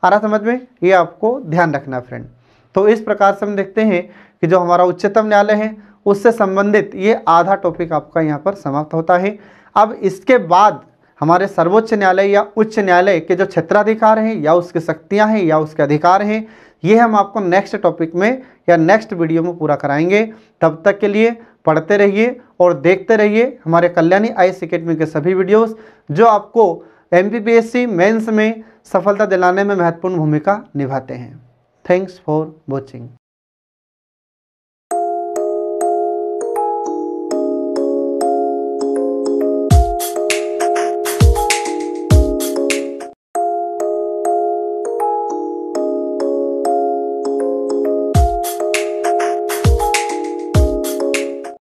आ रहा समझ में? ये आपको ध्यान रखना फ्रेंड। तो इस प्रकार से हम देखते हैं कि जो हमारा उच्चतम न्यायालय है उससे संबंधित ये आधा टॉपिक आपका यहाँ पर समाप्त होता है। अब इसके बाद हमारे सर्वोच्च न्यायालय या उच्च न्यायालय के जो क्षेत्राधिकार हैं या उसकी शक्तियाँ हैं या उसके अधिकार हैं, ये हम आपको नेक्स्ट टॉपिक में या नेक्स्ट वीडियो में पूरा कराएंगे। तब तक के लिए पढ़ते रहिए और देखते रहिए हमारे कल्याणी आईएएस एकेडमी के सभी वीडियोस जो आपको एमपीपीएससी मेंस में सफलता दिलाने में महत्वपूर्ण भूमिका निभाते हैं। Thanks for watching.